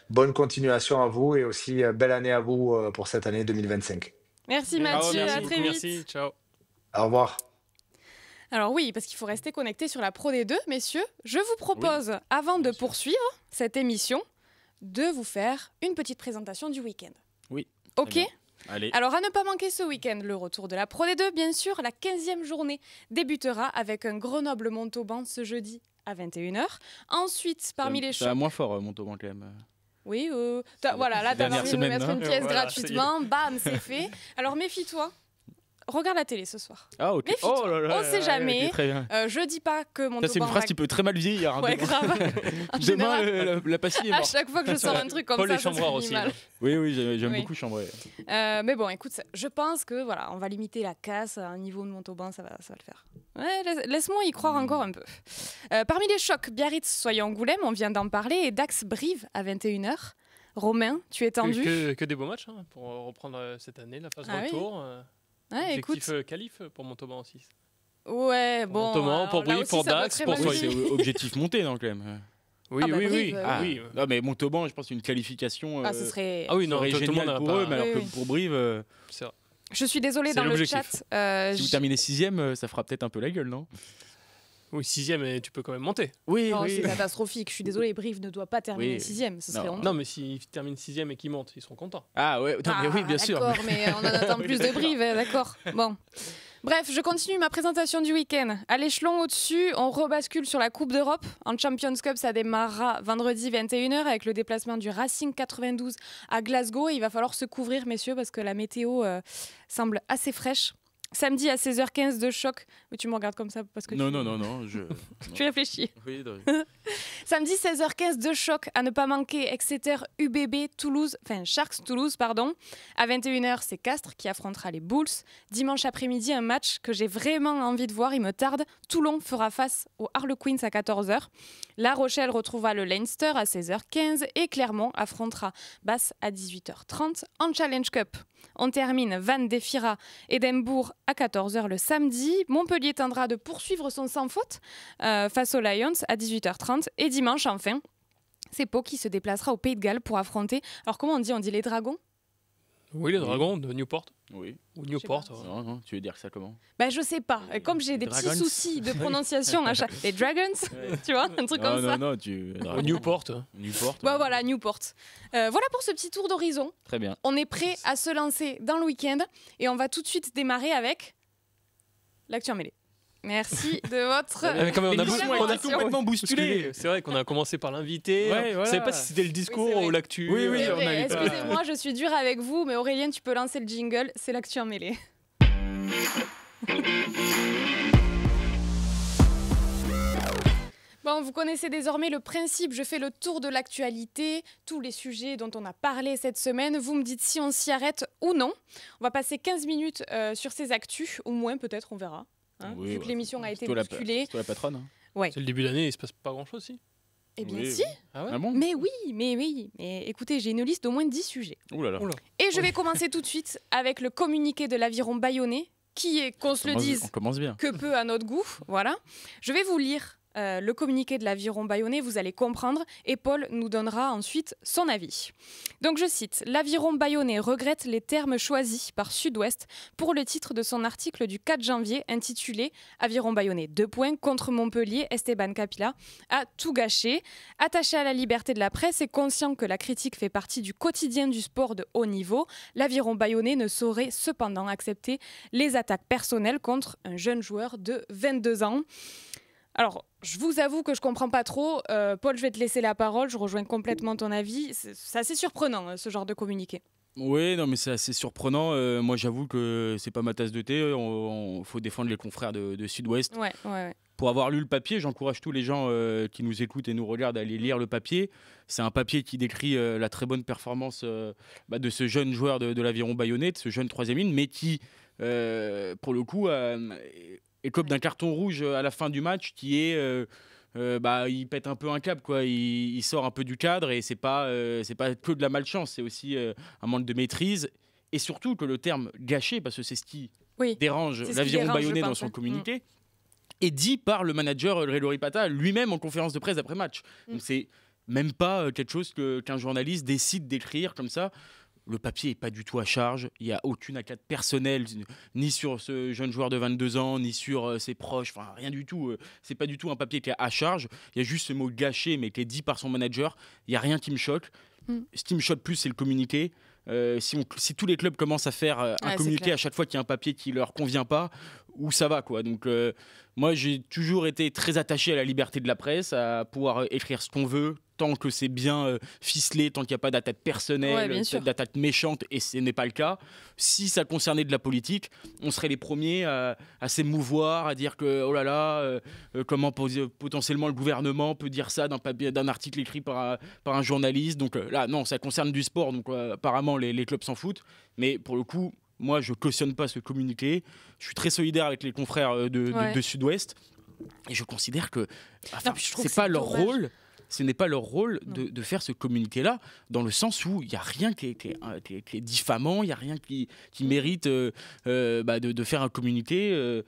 bonne continuation à vous et aussi belle année à vous pour cette année 2025. Merci Ciao, Mathieu, merci à beaucoup, très vite. merci, ciao. Au revoir. Alors oui, parce qu'il faut rester connecté sur la Pro D2, messieurs. Je vous propose, avant de poursuivre cette émission, de vous faire une petite présentation du week-end. Oui. Ok. bien. Allez. Alors à ne pas manquer ce week-end, le retour de la Pro D2, bien sûr. La 15e journée débutera avec un Grenoble-Montauban ce jeudi à 21h. Ensuite, parmi les Ça va chocs... moins fort, Montauban, quand même. Oui, voilà, là, t'as Dernière envie de me semaine, mettre hein. une pièce Voilà, gratuitement. Bam, c'est fait. Alors méfie-toi. Regarde la télé ce soir. Ah, ok. Méfie-toi. Oh là là, On sait ouais, jamais. ok, très bien. Je dis pas que Montauban... Ça, c'est une phrase qui peut très mal vieillir. Hein, Ouais, demain. grave. En Demain, général, la pastille est à morte. chaque fois que je sors un truc comme Paul ça, et ça Chambrard se aussi. finit mal. Oui, j'aime Oui. beaucoup Chambray. Mais bon, écoute, je pense que voilà, on va limiter la casse à un niveau de Montauban, ça va le faire. Ouais, laisse-moi y croire encore un peu. Parmi les chocs, Biarritz, Soyaux-Angoulême, on vient d'en parler, et Dax-Brive à 21h. Romain, tu es tendu? Que des beaux matchs hein, pour reprendre cette année, la phase Ah oui. retour. Ouais, écoute. Objectif qualif pour Montauban aussi. Ouais, bon. Montauban, alors pour là Brive, aussi, pour ça peut Dax, très pour mal Ouais, Soyaux. finir. c'est objectif monté, non, quand même. Oui, Ah bah, oui, Brive, oui. Ah, oui. non, mais Montauban, je pense une qualification. Ah, ce serait. Ah oui, non, serait tout le monde génial n'a pour pas... eux, mais alors Oui, que oui. pour Brive, C'est vrai. Je suis désolée C'est dans le l'objectif. chat. si vous terminez 6ème, ça fera peut-être un peu la gueule, non? Oui, 6ème, et tu peux quand même monter. Oui, Non, c'est catastrophique. Je suis désolée, Brive ne doit pas terminer Oui. 6e. Ce serait Non. honteux. Non, mais s'ils terminent 6ème et qu'ils montent, ils seront contents. Ah ouais, non, mais oui, bien sûr. D'accord, mais on en attend plus de Brive, d'accord. Bon. Bref, je continue ma présentation du week-end. À l'échelon au-dessus, on rebascule sur la Coupe d'Europe. En Champions Cup, ça démarrera vendredi 21h avec le déplacement du Racing 92 à Glasgow. Et il va falloir se couvrir, messieurs, parce que la météo semble assez fraîche. Samedi à 16h15 de choc. Mais tu me regardes comme ça parce que Non, je. tu réfléchis. Oui, non. Samedi 16h15 de choc à ne pas manquer, Exeter UBB Toulouse, enfin Sharks Toulouse pardon. À 21h c'est Castres qui affrontera les Bulls. Dimanche après-midi un match que j'ai vraiment envie de voir, il me tarde. Toulon fera face aux Harlequins à 14h. La Rochelle retrouvera le Leinster à 16h15 et Clermont affrontera Basse à 18h30 en Challenge Cup. On termine, Vannes défiera Édimbourg à 14h le samedi. Montpellier tendra de poursuivre son sans faute face aux Lions à 18h30. Et dimanche, enfin, c'est Pau qui se déplacera au Pays de Galles pour affronter... Alors comment on dit? On dit les Dragons? Oui, les Dragons de Newport. Oui. Ou Newport. Non, tu veux dire ça comment? Ben je sais pas. Comme j'ai des petits Dragons. soucis de prononciation à chaque... Les Dragons, tu vois, un truc comme ça. Non, tu. Ou Newport. Newport. Bah voilà, Newport. Voilà pour ce petit tour d'horizon. Très bien. On est prêt à se lancer dans le week-end et on va tout de suite démarrer avec l'actu en mêlée. Merci de votre... Mais quand même, on a L'émission complètement bousculé. C'est vrai qu'on a commencé par l'invité. Ouais, Je voilà. savais pas si c'était le discours Oui, c'est vrai. ou l'actu. Oui, oui, C'est on vrai, avait pas- excusez-moi, je suis dure avec vous, mais Aurélien, tu peux lancer le jingle, c'est l'actu en mêlée. Bon, vous connaissez désormais le principe, je fais le tour de l'actualité, tous les sujets dont on a parlé cette semaine, vous me dites si on s'y arrête ou non. On va passer 15 minutes sur ces actus, ou moins peut-être, on verra. Hein, Oui, vu que ouais. l'émission a été C'est toi bousculée. la patronne. Hein. Ouais. C'est le début d'année, il se passe pas grand chose, si. Eh bien Oui, si, oui. Ah ouais Ah bon? mais oui. Mais écoutez, j'ai une liste d'au moins 10 sujets. Ouh là là. Oula. Et je vais commencer tout de suite avec le communiqué de l'Aviron Bayonnais, qui est, qu'on se le On dise, commence bien. que peu à notre goût. Voilà. Je vais vous lire le communiqué de l'Aviron Bayonnais, vous allez comprendre, et Paul nous donnera ensuite son avis. Donc je cite, l'Aviron Bayonnais regrette les termes choisis par Sud-Ouest pour le titre de son article du 4 janvier intitulé Aviron Bayonnais, 2 points, contre Montpellier, Esteban Capilla a tout gâché. Attaché à la liberté de la presse et conscient que la critique fait partie du quotidien du sport de haut niveau, l'Aviron Bayonnais ne saurait cependant accepter les attaques personnelles contre un jeune joueur de 22 ans. Alors, je vous avoue que je comprends pas trop. Paul, je vais te laisser la parole. Je rejoins complètement ton avis. C'est assez surprenant, ce genre de communiqué. Oui, non, mais c'est assez surprenant. Moi, j'avoue que c'est pas ma tasse de thé. Il faut défendre les confrères de Sud-Ouest. Ouais. Pour avoir lu le papier, j'encourage tous les gens qui nous écoutent et nous regardent à aller lire le papier. C'est un papier qui décrit la très bonne performance de ce jeune joueur de l'Aviron Bayonnais, de ce jeune troisième ligne, mais qui, pour le coup, écope d'un carton rouge à la fin du match qui est... il pète un peu un câble, quoi. Il sort un peu du cadre et c'est pas que de la malchance, c'est aussi un manque de maîtrise. Et surtout que le terme gâché, parce que c'est ce qui dérange C'est ce qui l'Aviron dérange, Bayonnais je dans pense, son hein. communiqué, est dit par le manager Grégory Pata lui-même en conférence de presse après match. Donc c'est même pas quelque chose qu'un journaliste décide d'écrire comme ça. Le papier n'est pas du tout à charge, il n'y a aucune attaque personnelle, ni sur ce jeune joueur de 22 ans, ni sur ses proches, enfin rien du tout. C'est pas du tout un papier qui est à charge, il y a juste ce mot gâché, mais qui est dit par son manager. Il n'y a rien qui me choque. Ce qui me choque plus, c'est le communiqué. Si tous les clubs commencent à faire un communiqué à chaque fois qu'il y a un papier qui leur convient pas, où ça va, quoi. Donc moi j'ai toujours été très attaché à la liberté de la presse, à pouvoir écrire ce qu'on veut tant que c'est bien ficelé, tant qu'il n'y a pas d'attaque personnelle, d'attaque méchante, et ce n'est pas le cas. Si ça concernait de la politique, on serait les premiers à s'émouvoir, à dire que oh là là, comment potentiellement le gouvernement peut dire ça d'un article écrit par un journaliste. Donc là non, ça concerne du sport, donc apparemment les clubs s'en foutent, mais pour le coup moi je cautionne pas ce communiqué. Je suis très solidaire avec les confrères de Sud-Ouest, et je considère que c'est pas leur rôle. Ce n'est pas leur rôle de faire ce communiqué-là, dans le sens où il n'y a rien qui est diffamant, il n'y a rien qui mérite de faire un communiqué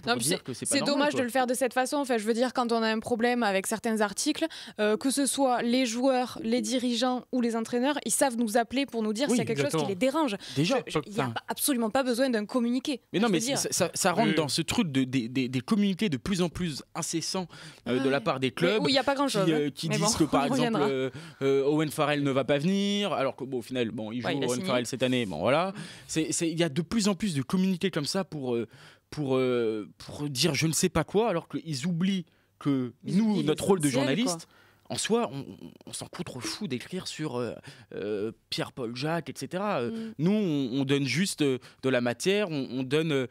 pour dire que c'est pas normal. C'est dommage quoi. de le faire de cette façon. Enfin, je veux dire, quand on a un problème avec certains articles, que ce soit les joueurs, les dirigeants ou les entraîneurs, ils savent nous appeler pour nous dire s'il y a quelque chose qui les dérange. Déjà, il n'y a absolument pas besoin d'un communiqué. Mais non, mais ça rentre dans ce truc des communiqués de plus en plus incessants de la part des clubs. Où il n'y a pas grand-chose. Qui disent que par exemple Owen Farrell ne va pas venir, alors qu'au final il joue Owen Farrell cette année. Bon voilà, il y a de plus en plus de communiqués comme ça pour dire je ne sais pas quoi, alors qu'ils oublient que nous, notre rôle de journaliste, en soi, on s'en contrefou d'écrire sur Pierre-Paul Jacques, etc. Nous, on donne juste de la matière, on donne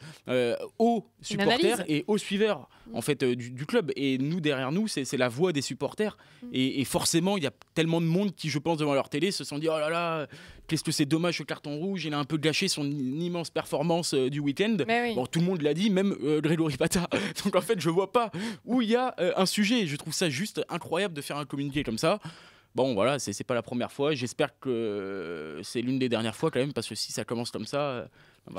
aux supporters et aux suiveurs en fait, du club. Et nous, derrière nous, c'est la voix des supporters. Et forcément, il y a tellement de monde qui, je pense, devant leur télé, se sont dit « Oh là là, qu'est-ce que c'est dommage ce carton rouge, il a un peu gâché son immense performance du week-end. » Bon, tout le monde l'a dit, même Grégory Pata. Donc en fait, je vois pas où il y a un sujet. Je trouve ça juste incroyable de faire un communiqué comme ça. Bon, voilà, c'est pas la première fois. J'espère que c'est l'une des dernières fois quand même, parce que si ça commence comme ça,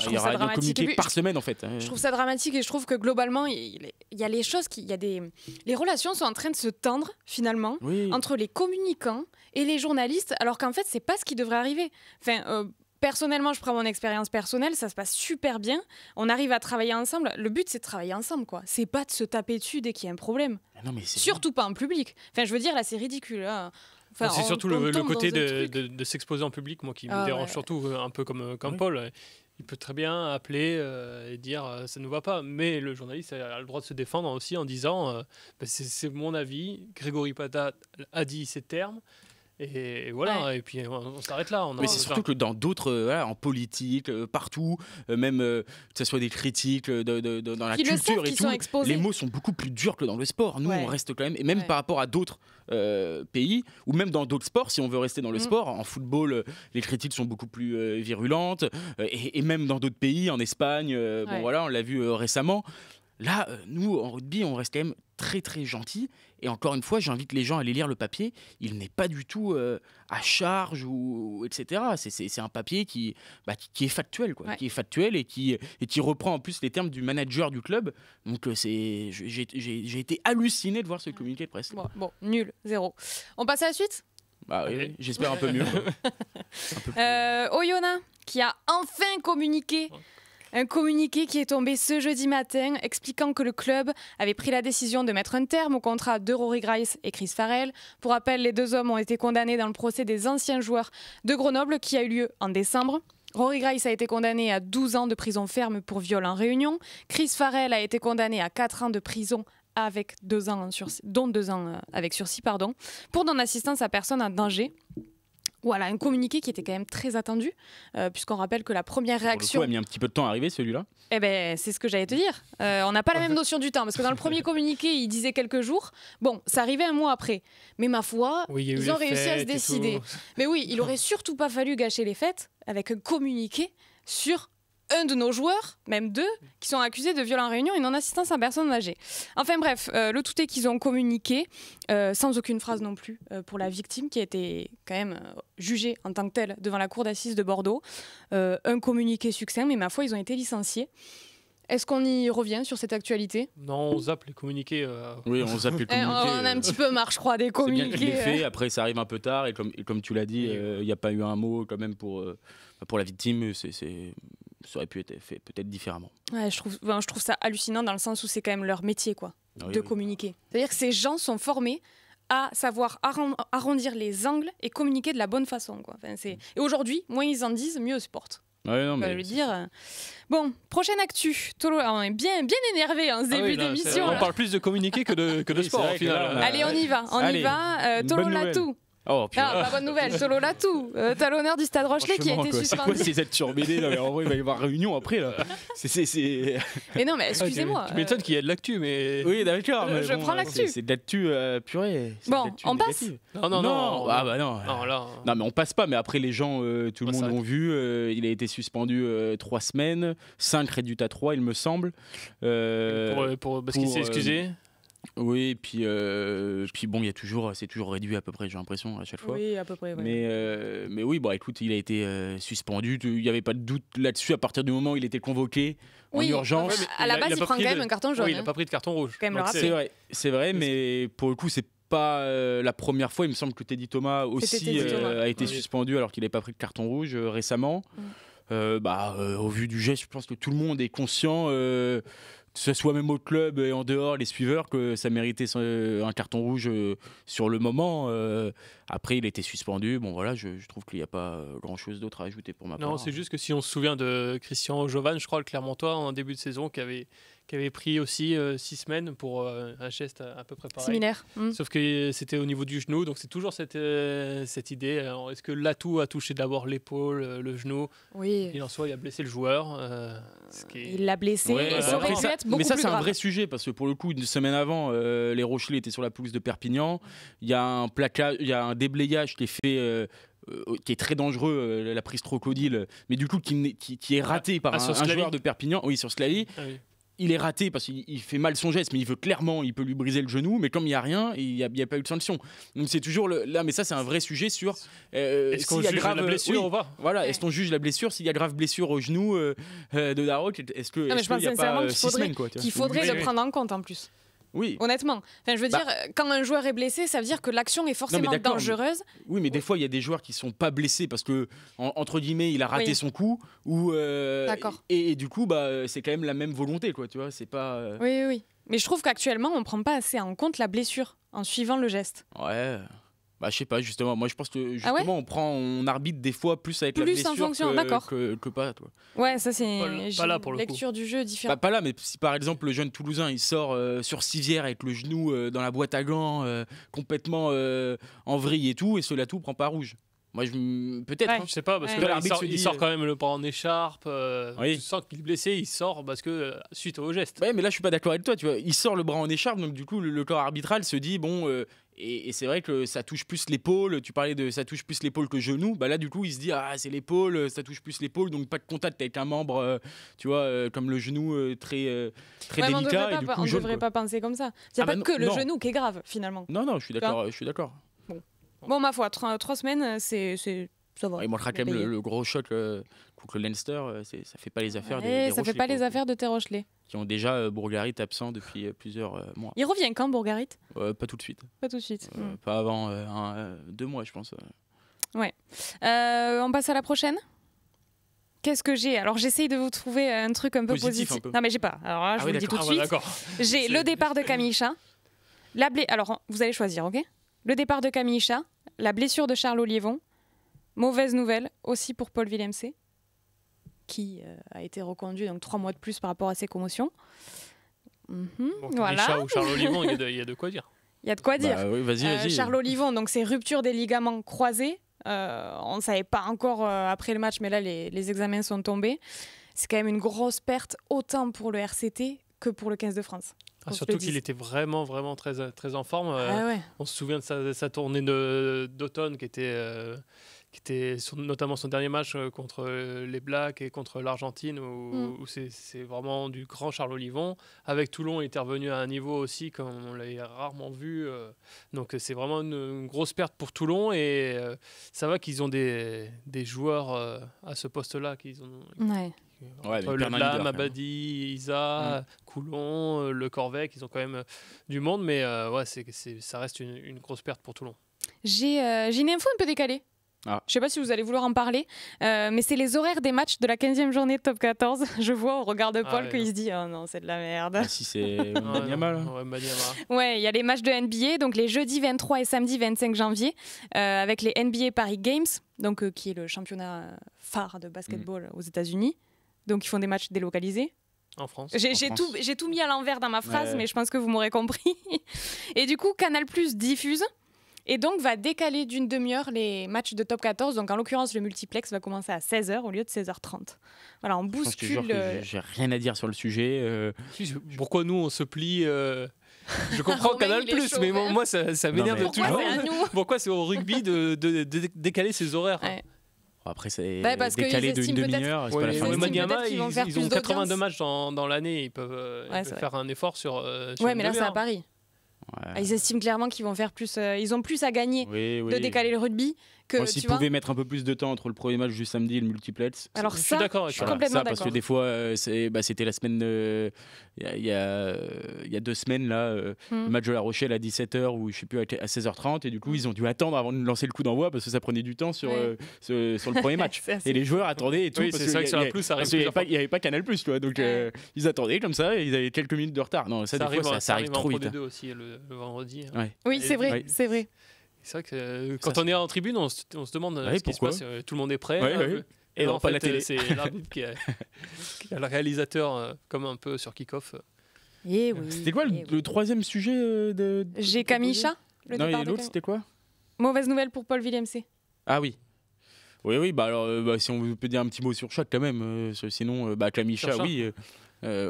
il y aura un communiqué par semaine en fait. Je trouve ça dramatique et je trouve que globalement, il y a les choses les relations sont en train de se tendre finalement entre les communicants et les journalistes, alors qu'en fait, c'est pas ce qui devrait arriver. Enfin, personnellement, je prends mon expérience personnelle, ça se passe super bien. On arrive à travailler ensemble. Le but, c'est de travailler ensemble, quoi. C'est pas de se taper dessus dès qu'il y a un problème. Non, mais surtout pas en public. Enfin, je veux dire, là, c'est ridicule. Hein. Enfin, c'est surtout le côté de s'exposer en public, moi, qui me dérange surtout un peu comme Paul. Il peut très bien appeler et dire ça ne va pas, mais le journaliste a le droit de se défendre aussi en disant c'est mon avis, Grégory Pata a dit ces termes. Et voilà, et puis on s'arrête là. Mais c'est surtout que dans d'autres, en politique, partout, même que ce soit des critiques dans la culture et tout, les mots sont beaucoup plus durs que dans le sport. Nous, on reste quand même, et même par rapport à d'autres pays, ou même dans d'autres sports, si on veut rester dans le sport, en football, les critiques sont beaucoup plus virulentes, et même dans d'autres pays, en Espagne, bon voilà, on l'a vu récemment. Là, nous, en rugby, on reste quand même très très gentil. Et encore une fois, j'invite les gens à aller lire le papier. Il n'est pas du tout à charge etc. C'est un papier qui est factuel, quoi, qui est factuel et qui reprend en plus les termes du manager du club. Donc j'ai été halluciné de voir ce communiqué de presse. Bon, nul, 0. On passe à la suite ? Bah oui, j'espère un peu mieux. Oyonnax qui a enfin communiqué. Un communiqué qui est tombé ce jeudi matin expliquant que le club avait pris la décision de mettre un terme au contrat de Rory Grice et Chris Farrell. Pour rappel, les 2 hommes ont été condamnés dans le procès des anciens joueurs de Grenoble qui a eu lieu en décembre. Rory Grice a été condamné à 12 ans de prison ferme pour viol en réunion. Chris Farrell a été condamné à 4 ans de prison avec 2 ans dont 2 ans avec sursis, pour non-assistance à personne en danger. Voilà, un communiqué qui était quand même très attendu, puisqu'on rappelle que la première réaction... Pour le coup, a mis un petit peu de temps à arriver, celui-là. Eh ben, c'est ce que j'allais te dire. On n'a pas la même notion du temps, parce que dans le premier communiqué, il disait quelques jours. Bon, ça arrivait un mois après. Mais ma foi, ils ont réussi à se décider. Mais oui, il aurait surtout pas fallu gâcher les fêtes avec un communiqué sur un de nos joueurs, même 2, qui sont accusés de viol en réunion et non-assistance à personne âgée. Enfin bref, le tout est qu'ils ont communiqué, sans aucune phrase non plus, pour la victime qui a été quand même jugée en tant que telle devant la cour d'assises de Bordeaux. Un communiqué succinct, mais ma foi, ils ont été licenciés. Est-ce qu'on y revient sur cette actualité ? Non, on zappe les communiqués. Oui, on zappe les communiqués. On a un petit peu marre, je crois, des communiqués. C'est bien qu'il l'ait fait, après ça arrive un peu tard, et comme tu l'as dit, il n'y a pas eu un mot quand même pour la victime, ça aurait pu être fait peut-être différemment. Ouais, je trouve ça hallucinant dans le sens où c'est quand même leur métier, quoi, communiquer. C'est-à-dire que ces gens sont formés à savoir arrondir les angles et communiquer de la bonne façon, quoi. Enfin, et aujourd'hui, moins ils en disent, mieux ils se portent. Ouais, non, mais le dire. Bon, prochaine actu. Tolo, on est bien énervé en ce début d'émission. On parle plus de communiqué que de sport au final. Allez, on y va. Tolo Latou. Oh, non, pas bonne nouvelle. Tolo Latou, talonneur du Stade Rochelet qui a été suspendu. C'est quoi ces aides surmédées là? En vrai, il va y avoir réunion après là. Mais non, mais excusez-moi. Tu m'étonnes qu'il y ait de l'actu, mais. Oui, d'accord. Je prends l'actu. C'est de l'actu purée. Bon, on passe. Non. Ah bah non. Non, mais on passe pas. Mais après, les gens, tout le monde l'ont vu. Il a été suspendu 3 semaines, 5 réduites à 3, il me semble. Parce qu'il s'est excusé. Oui, puis bon, c'est toujours réduit à peu près, j'ai l'impression, à chaque fois. Oui, à peu près. Ouais. Mais oui, bon, écoute, il a été suspendu. Il n'y avait pas de doute là-dessus à partir du moment où il était convoqué en urgence. À la base, il prend quand même un carton jaune. Oui, il n'a pas pris de carton rouge. C'est vrai, mais pour le coup, c'est pas la première fois. Il me semble que Teddy Thomas aussi a été suspendu alors qu'il n'avait pas pris de carton rouge récemment. Au vu du geste, je pense que tout le monde est conscient. Que ce soit même au club et en dehors, les suiveurs, que ça méritait un carton rouge sur le moment. Après, il a été suspendu. Bon, voilà, je trouve qu'il n'y a pas grand-chose d'autre à ajouter pour ma part. Non, c'est juste que si on se souvient de Christian Jovan, je crois, le Clermontois, en début de saison, qui avait pris aussi 6 semaines pour un geste à peu près pareil. Similaire. Sauf que c'était au niveau du genou, donc c'est toujours cette idée. Alors, est-ce que Latou a touché d'abord l'épaule, le genou ? Oui. Il en soit, il a blessé le joueur. Il l'a blessé. Et ça aurait pu être beaucoup plus grave. Mais ça, c'est un vrai sujet, parce que pour le coup, une semaine avant, les Rochelais étaient sur la pelouse de Perpignan. Il y a un déblayage qui est fait... qui est très dangereux, la prise crocodile, mais du coup qui est raté par un joueur de Perpignan, sur Slali. Ah oui. Il est raté parce qu'il fait mal son geste, mais il peut lui briser le genou, mais comme il n'y a rien, il n'y a pas eu de sanction. Donc c'est toujours là, mais ça c'est un vrai sujet sur est-ce qu'on juge la blessure est-ce qu'on juge la blessure, s'il y a grave blessure au genou de Darroch, est-ce qu'il n'y a pas 6 semaines qu'il faudrait le prendre en compte en plus. Oui. Honnêtement. Enfin, je veux dire, quand un joueur est blessé, ça veut dire que l'action est forcément dangereuse. Oui, mais des fois, il y a des joueurs qui ne sont pas blessés parce que, entre guillemets, il a raté son coup. D'accord. Et du coup, c'est quand même la même volonté, quoi. Tu vois, c'est pas. Oui. Mais je trouve qu'actuellement, on ne prend pas assez en compte la blessure en suivant le geste. Ouais. Je sais pas, justement. Moi, je pense que justement, on arbitre des fois plus avec la blessure en fonction, que pas. Toi. Ouais, ça c'est pas là pour le lecture du jeu différente. Pas là, mais si par exemple le jeune Toulousain il sort sur civière avec le genou dans la boîte à gants, complètement en vrille et tout, et ce Latou prend pas rouge. Moi, peut-être. Ouais. Je sais pas, parce que là, il sort quand même le bras en écharpe. Tu sens qu'il est blessé, il sort parce que suite au geste. Ouais, mais là, je suis pas d'accord avec toi. Tu vois, il sort le bras en écharpe, donc du coup, le corps arbitral se dit Et c'est vrai que ça touche plus l'épaule. Tu parlais de ça touche plus l'épaule que le genou. Bah là, du coup, il se dit c'est l'épaule, ça touche plus l'épaule, donc pas de contact avec un membre, tu vois, comme le genou très délicat. On ne devrait pas penser comme ça. Il n'y a pas que le genou qui est grave finalement. Non, je suis d'accord. Bon, ma foi, 3 semaines, c'est ça va. Il manquera quand même le gros choc contre le Leinster. Ça fait pas les affaires des ça Rochelais, fait pas les affaires de tes Rochelais. Qui ont déjà Bourgarit absent depuis plusieurs mois. Il revient quand, Bourgarit ? Pas tout de suite. Pas tout de suite. Pas avant 2 mois, je pense. Ouais. On passe à la prochaine ? Qu'est-ce que j'ai ? Alors, j'essaye de vous trouver un truc un peu positif. Un peu. Non, mais j'ai pas. Alors là, je vous le dis tout de suite. J'ai le départ de Camille Chat. Alors, vous allez choisir, ok ? Le départ de Camille Chat, la blessure de Charles Olivon. Mauvaise nouvelle aussi pour Paul Villemc, qui a été reconduit, donc 3 mois de plus par rapport à ses commotions. Voilà. Chat ou Charles Olivon, il y a de quoi dire. Il y a de quoi dire. Oui, vas-y. Charles Olivon, donc c'est rupture des ligaments croisés. On ne savait pas encore après le match, mais là, les examens sont tombés. C'est quand même une grosse perte, autant pour le RCT que pour le 15 de France. Surtout qu'il était vraiment, vraiment très, très en forme. On se souvient de sa tournée d'automne qui était notamment son dernier match contre les Blacks et contre l'Argentine, où c'est vraiment du grand Charles Olivon. Avec Toulon, il était revenu à un niveau aussi comme on l'avait rarement vu. Donc c'est vraiment une grosse perte pour Toulon. Et ça va qu'ils ont des joueurs à ce poste-là. Le Lam, Abadi, Isa, Coulon, Le Corvec, ils ont quand même du monde. Mais ça reste une grosse perte pour Toulon. J'ai une info un peu décalée. Je ne sais pas si vous allez vouloir en parler, mais c'est les horaires des matchs de la 15e journée de Top 14. Je vois au regard de Paul qu'il se dit « Oh non, c'est de la merde ». Si c'est Maniama, là. Ouais, il y a les matchs de NBA, donc les jeudis 23 et samedi 25 janvier, avec les NBA Paris Games, donc, qui est le championnat phare de basketball aux États-Unis. Donc ils font des matchs délocalisés. En France. J'ai tout mis à l'envers dans ma phrase, mais je pense que vous m'aurez compris. Et du coup, Canal+ diffuse. Et donc, va décaler d'une demi-heure les matchs de Top 14. Donc, en l'occurrence, le multiplex va commencer à 16h au lieu de 16h30. Voilà, on bouscule... J'ai rien à dire sur le sujet. Pourquoi nous, on se plie Je comprends Canal+, mais moi, ça m'énerve toujours. Pourquoi c'est au rugby de décaler ses horaires Après, c'est décalé d'une demi-heure. C'est pas la fin le Maniama, ils ont 82 matchs dans l'année. Ils peuvent faire un effort sur mais là, c'est à Paris. Ils estiment clairement qu'ils vont faire plus. Ils ont plus à gagner de décaler le rugby que. S'ils pouvaient mettre un peu plus de temps entre le premier match du samedi et le multiplex. Alors je suis d'accord. Je suis complètement d'accord. Parce que des fois, c'était la semaine. Il y a 2 semaines là, le match de La Rochelle à 17h ou je sais plus à 16h30 et du coup ils ont dû attendre avant de lancer le coup d'envoi parce que ça prenait du temps sur le premier match. Et les joueurs attendaient et tout. C'est ça que sur la plus, ça arrive. Il n'y avait pas Canal+, tu vois, donc ils attendaient comme ça. Ils avaient quelques minutes de retard. Non, ça des fois ça arrive trop vite. Aussi le vendredi. Oui, c'est vrai, c'est vrai. C'est vrai que quand on est en tribune, on se demande ce qui se passe. Tout le troisième prêt. Et en pas fait, la télé. c'est l'arbitre qui a le réalisateur, comme un peu sur Kick-Off. C'était quoi le troisième sujet de J'ai Camille Chat. Non, et l'autre, c'était quoi ? Mauvaise nouvelle pour Paul Villemc. Ah oui. Oui, alors si on peut dire un petit mot sur Chat quand même, sinon Camille Chat, oui.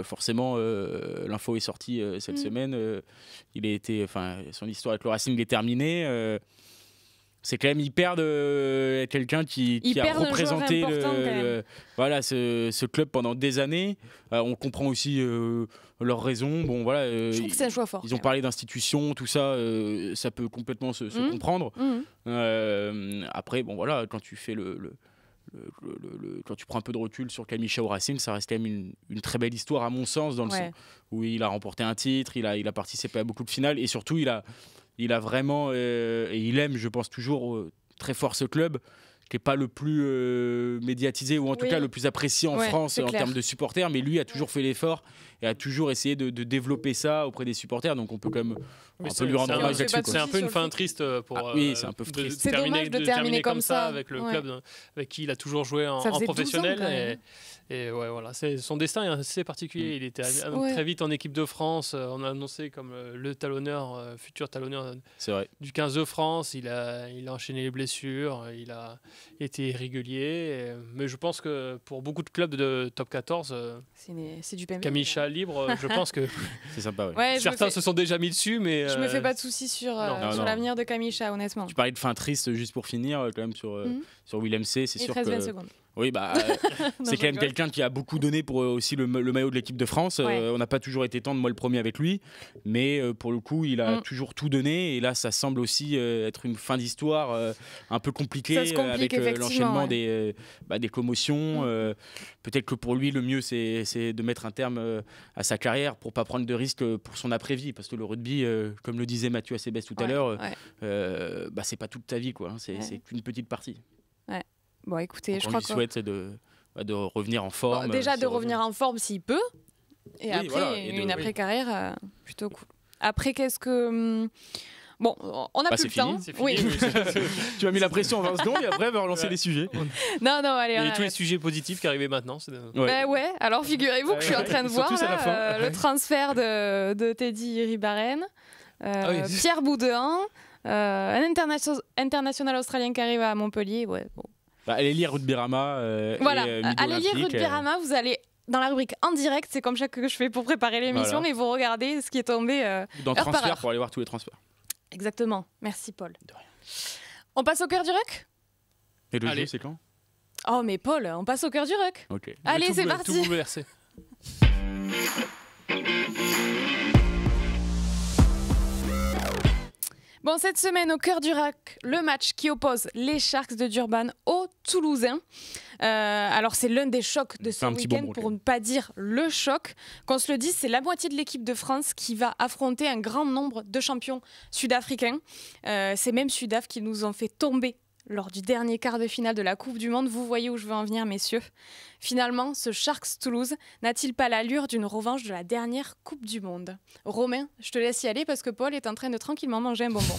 Forcément, l'info est sortie cette semaine. Son histoire avec le Racing est terminée. C'est quand même ils perdent quelqu'un qui a représenté ce club pendant des années. On comprend aussi leurs raisons. Bon voilà. Je trouve que c'est un choix fort. Ils ont parlé d'institutions, tout ça. Ça peut complètement se comprendre. Après, bon voilà, quand tu fais quand tu prends un peu de recul sur Camille Chat au Racing, ça reste quand même une très belle histoire à mon sens, dans le sens où il a remporté un titre, il a participé à beaucoup de finales et surtout il a vraiment et il aime, je pense toujours très fort ce club qui n'est pas le plus médiatisé ou en tout cas le plus apprécié en France en termes de supporters, mais lui a toujours fait l'effort et a toujours essayé de développer ça auprès des supporters, donc on peut quand même un peu lui rendre hommage là-dessus. C'est un peu une fin triste pour c'est un peu triste. C'est dommage de terminer comme ça avec le club avec qui il a toujours joué en professionnel. Et voilà, son destin est assez particulier. Il était très vite en équipe de France. On a annoncé comme le talonneur, futur talonneur du 15 de France. Il a enchaîné les blessures. été régulier. Mais je pense que pour beaucoup de clubs de top 14, c'est du PMU. Kamisha libre, je pense que c'est sympa. Ouais, certains se sont déjà mis dessus, mais je me fais pas de soucis sur l'avenir de Kamisha, honnêtement. Tu parlais de fin triste juste pour finir, quand même sur Willem C. C'est sûr 13-20 secondes. Oui, c'est quand même quelqu'un qui a beaucoup donné pour aussi le maillot de l'équipe de France. On n'a pas toujours été tendre, moi le premier avec lui, mais pour le coup, il a toujours tout donné. Et là, ça semble aussi être une fin d'histoire un peu compliquée avec l'enchaînement des commotions. Peut-être que pour lui, le mieux, c'est de mettre un terme à sa carrière pour pas prendre de risques pour son après-vie, parce que le rugby, comme le disait Mathieu Acebes tout à l'heure, c'est pas toute ta vie, quoi. C'est qu'une petite partie. Ouais. Bon, écoutez, je crois qu'on lui souhaite de revenir en forme. Déjà, de revenir en forme s'il peut. Et après, une après-carrière plutôt cool. Après, qu'est-ce que... Bon, on n'a plus le temps. Oui. Tu m'as mis la pression en 20 secondes et après, on va relancer les sujets. Non, allez. Et tous les sujets positifs qui arrivaient maintenant. Ouais, alors figurez-vous que je suis en train de voir le transfert de Teddy Ribaren, Pierre Boudin, un international australien qui arrive à Montpellier. Ouais, bon. Allez lire Rugby-Rama. Allez lire Rugby-Rama, vous allez dans la rubrique en direct, c'est comme ça que je fais pour préparer l'émission, et vous regardez ce qui est tombé dans transfert pour aller voir tous les transferts. Exactement, merci Paul. De rien. On passe au cœur du ruck ? Et le jeu, c'est quand ? Oh mais Paul, on passe au cœur du ruck. Okay. Allez, c'est parti. Tout bouleversé. Bon, cette semaine, au cœur du ruck, le match qui oppose les Sharks de Durban aux Toulousains. Alors, c'est l'un des chocs de ce week-end, pour ne pas dire le choc. Qu'on se le dise, c'est la moitié de l'équipe de France qui va affronter un grand nombre de champions sud-africains. Ces mêmes Sudaf qui nous ont fait tomber lors du dernier quart de finale de la Coupe du Monde. Vous voyez où je veux en venir, messieurs. Finalement, ce Sharks Toulouse n'a-t-il pas l'allure d'une revanche de la dernière Coupe du Monde ? Romain, je te laisse y aller parce que Paul est en train de tranquillement manger un bonbon.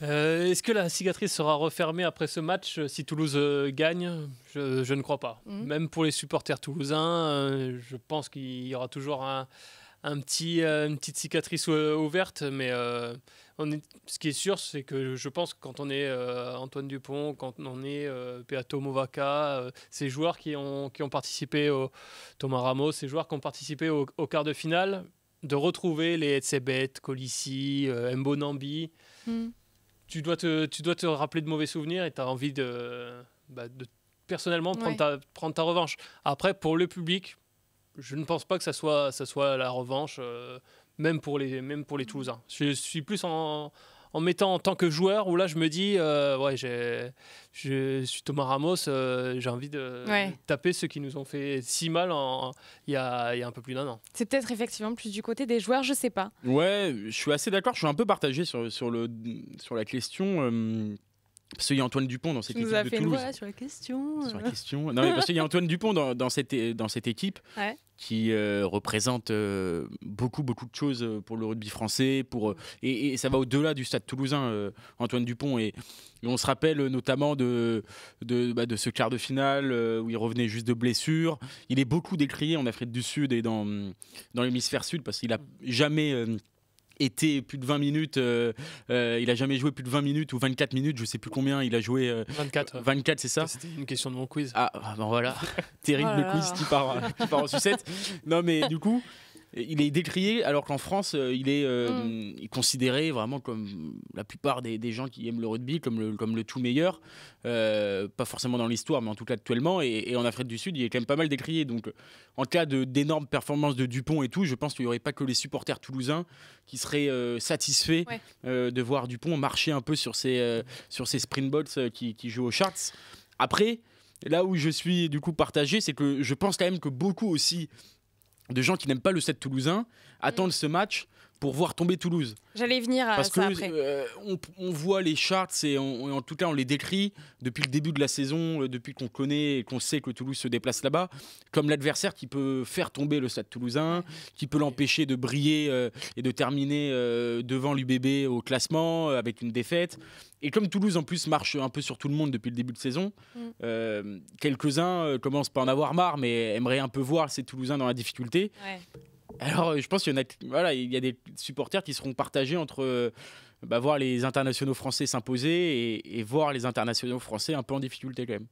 Est-ce que la cicatrice sera refermée après ce match si Toulouse gagne ? Je ne crois pas. Même pour les supporters toulousains, je pense qu'il y aura toujours une petite cicatrice ouverte, mais ce qui est sûr, c'est que je pense que quand on est Antoine Dupont, quand on est Peato Movaka, ces joueurs qui ont participé Thomas Ramos, ces joueurs qui ont participé au quart de finale, de retrouver les Etsebet, Colissi, Mbonambi, tu dois te rappeler de mauvais souvenirs et tu as envie de personnellement prendre ta revanche. Après, pour le public, je ne pense pas que ça soit la revanche, même pour les Toulousains. Je suis plus en mettant en tant que joueur, où là je me dis, je suis Thomas Ramos, j'ai envie de taper ceux qui nous ont fait si mal il y a un peu plus d'un an. C'est peut-être effectivement plus du côté des joueurs, je sais pas. Ouais, je suis assez d'accord, je suis un peu partagé sur la question. Parce qu'il y a Antoine Dupont dans cette équipe de Toulouse. Tu nous as fait une voix sur la question. Non, mais parce qu'il y a Antoine Dupont dans cette équipe qui représente beaucoup de choses pour le rugby français. Et ça va au-delà du stade toulousain, Antoine Dupont. Et on se rappelle notamment de ce quart de finale où il revenait juste de blessure. Il est beaucoup décrié en Afrique du Sud et dans l'hémisphère sud parce qu'il n'a jamais... été plus de 20 minutes, il a jamais joué plus de 20 minutes ou 24 minutes, je sais plus combien il a joué. 24. 24, c'est ça ? C'était une question de mon quiz. Ah ben voilà, terrible le quiz qui part en sucette. Non mais du coup, il est décrié alors qu'en France, il est considéré vraiment comme la plupart des gens qui aiment le rugby, comme le tout meilleur. Pas forcément dans l'histoire, mais en tout cas actuellement. Et en Afrique du Sud, il est quand même pas mal décrié. Donc, en cas d'énormes performances de Dupont et tout, je pense qu'il n'y aurait pas que les supporters toulousains qui seraient satisfaits de voir Dupont marcher un peu sur ces Springboks qui jouent aux Sharks. Après, là où je suis du coup partagé, c'est que je pense quand même que beaucoup aussi de gens qui n'aiment pas le stade toulousain attendent ce match pour voir tomber Toulouse. J'allais venir à ça après. On voit les Sharks et en tout cas on les décrit depuis le début de la saison, depuis qu'on connaît et qu'on sait que Toulouse se déplace là-bas, comme l'adversaire qui peut faire tomber le stade toulousain, qui peut l'empêcher de briller et de terminer devant l'UBB au classement avec une défaite. Et comme Toulouse en plus marche un peu sur tout le monde depuis le début de saison, quelques-uns commencent pas à en avoir marre, mais aimeraient un peu voir ces Toulousains dans la difficulté. Alors, je pense qu'il y a des supporters qui seront partagés entre voir les internationaux français s'imposer et voir les internationaux français un peu en difficulté quand même.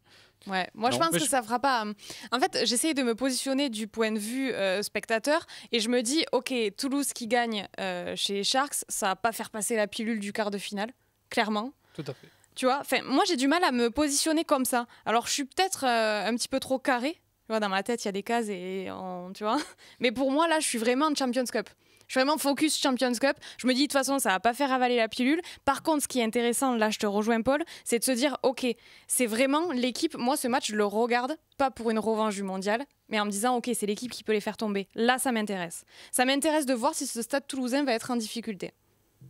Ouais, moi je pense que ça fera pas. En fait, j'essaye de me positionner du point de vue spectateur et je me dis, ok, Toulouse qui gagne chez les Sharks, ça va pas faire passer la pilule du quart de finale, clairement. Tout à fait. Tu vois, moi j'ai du mal à me positionner comme ça. Alors je suis peut-être un petit peu trop carré. Tu vois, dans ma tête, il y a des cases tu vois. Mais pour moi, là, je suis vraiment en Champions Cup. Je suis vraiment focus Champions Cup. Je me dis, de toute façon, ça va pas faire avaler la pilule. Par contre, ce qui est intéressant, là, je te rejoins, Paul, c'est de se dire, ok, c'est vraiment l'équipe. Moi, ce match, je le regarde, pas pour une revanche du mondial, mais en me disant, ok, c'est l'équipe qui peut les faire tomber. Là, ça m'intéresse. Ça m'intéresse de voir si ce stade toulousain va être en difficulté.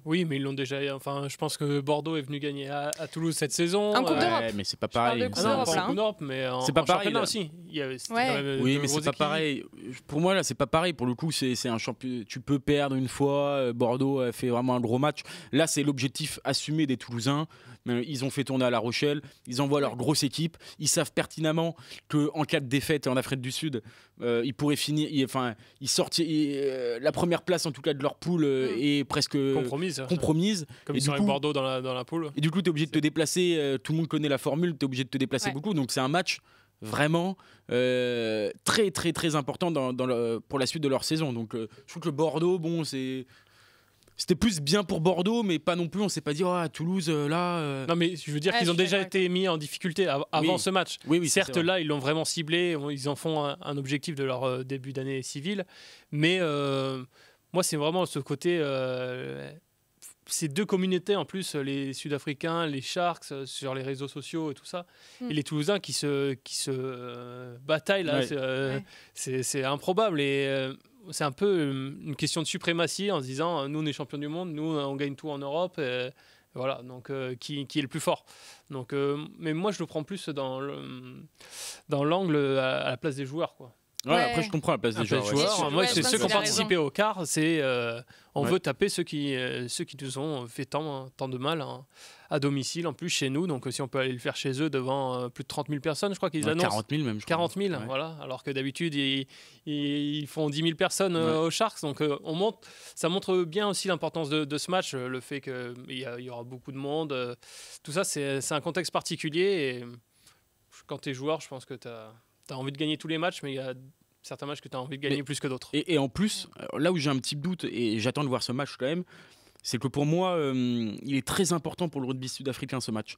Oui, mais ils l'ont déjà. Enfin, je pense que Bordeaux est venu gagner à Toulouse cette saison. En Coupe d'Europe. Mais c'est pas pareil. Je parle de Coupe Coupe d'Europe, mais c'est pas pareil championnat aussi. Oui, mais c'est pas pareil. Pour moi, là, c'est pas pareil. Pour le coup, c'est un champion. Tu peux perdre une fois. Bordeaux a fait vraiment un gros match. Là, c'est l'objectif assumé des Toulousains. Ils ont fait tourner à La Rochelle. Ils envoient leur grosse équipe. Ils savent pertinemment qu'en cas de défaite en Afrique du Sud, ils pourraient finir. Ils sortent la première place en tout cas de leur poule est presque compromise. Comme ils sont avec Bordeaux dans la poule. Et du coup, tu es obligé de te déplacer. Tout le monde connaît la formule. Tu es obligé de te déplacer beaucoup. Donc, c'est un match vraiment très, très, très important pour la suite de leur saison. Donc, je trouve que Bordeaux, c'était plus bien pour Bordeaux, mais pas non plus. On s'est pas dit, Toulouse, là. Non, mais je veux dire qu'ils ont déjà été mis en difficulté avant ce match. Oui, certes, là, ils l'ont vraiment ciblé. Ils en font un objectif de leur début d'année civile. Mais moi, c'est vraiment ce côté. Ces deux communautés, en plus, les Sud-Africains, les Sharks, sur les réseaux sociaux et tout ça, et les Toulousains qui se bataillent, là, c'est improbable. Et c'est un peu une question de suprématie en se disant, nous, on est champions du monde, nous, on gagne tout en Europe. Et voilà, donc qui est le plus fort. Donc, mais moi, je le prends plus dans l'angle à la place des joueurs, quoi. Ouais, après, je comprends la place des joueurs. Moi, c'est ceux qui ont participé au quart. On veut taper ceux qui nous ont fait tant de mal à domicile, en plus chez nous. Donc, si on peut aller le faire chez eux devant plus de 30 000 personnes, je crois qu'ils annoncent. 40 000 même. 40 000, voilà. Alors que d'habitude, ils font 10 000 personnes aux Sharks. Donc, ça montre bien aussi l'importance de ce match. Le fait qu'il y aura beaucoup de monde. Tout ça, c'est un contexte particulier. Et quand tu es joueur, je pense que tu as envie de gagner tous les matchs, mais il y a certains matchs que tu as envie de gagner plus que d'autres. Et en plus, là où j'ai un petit doute, et j'attends de voir ce match quand même, c'est que pour moi, il est très important pour le rugby sud-africain, ce match.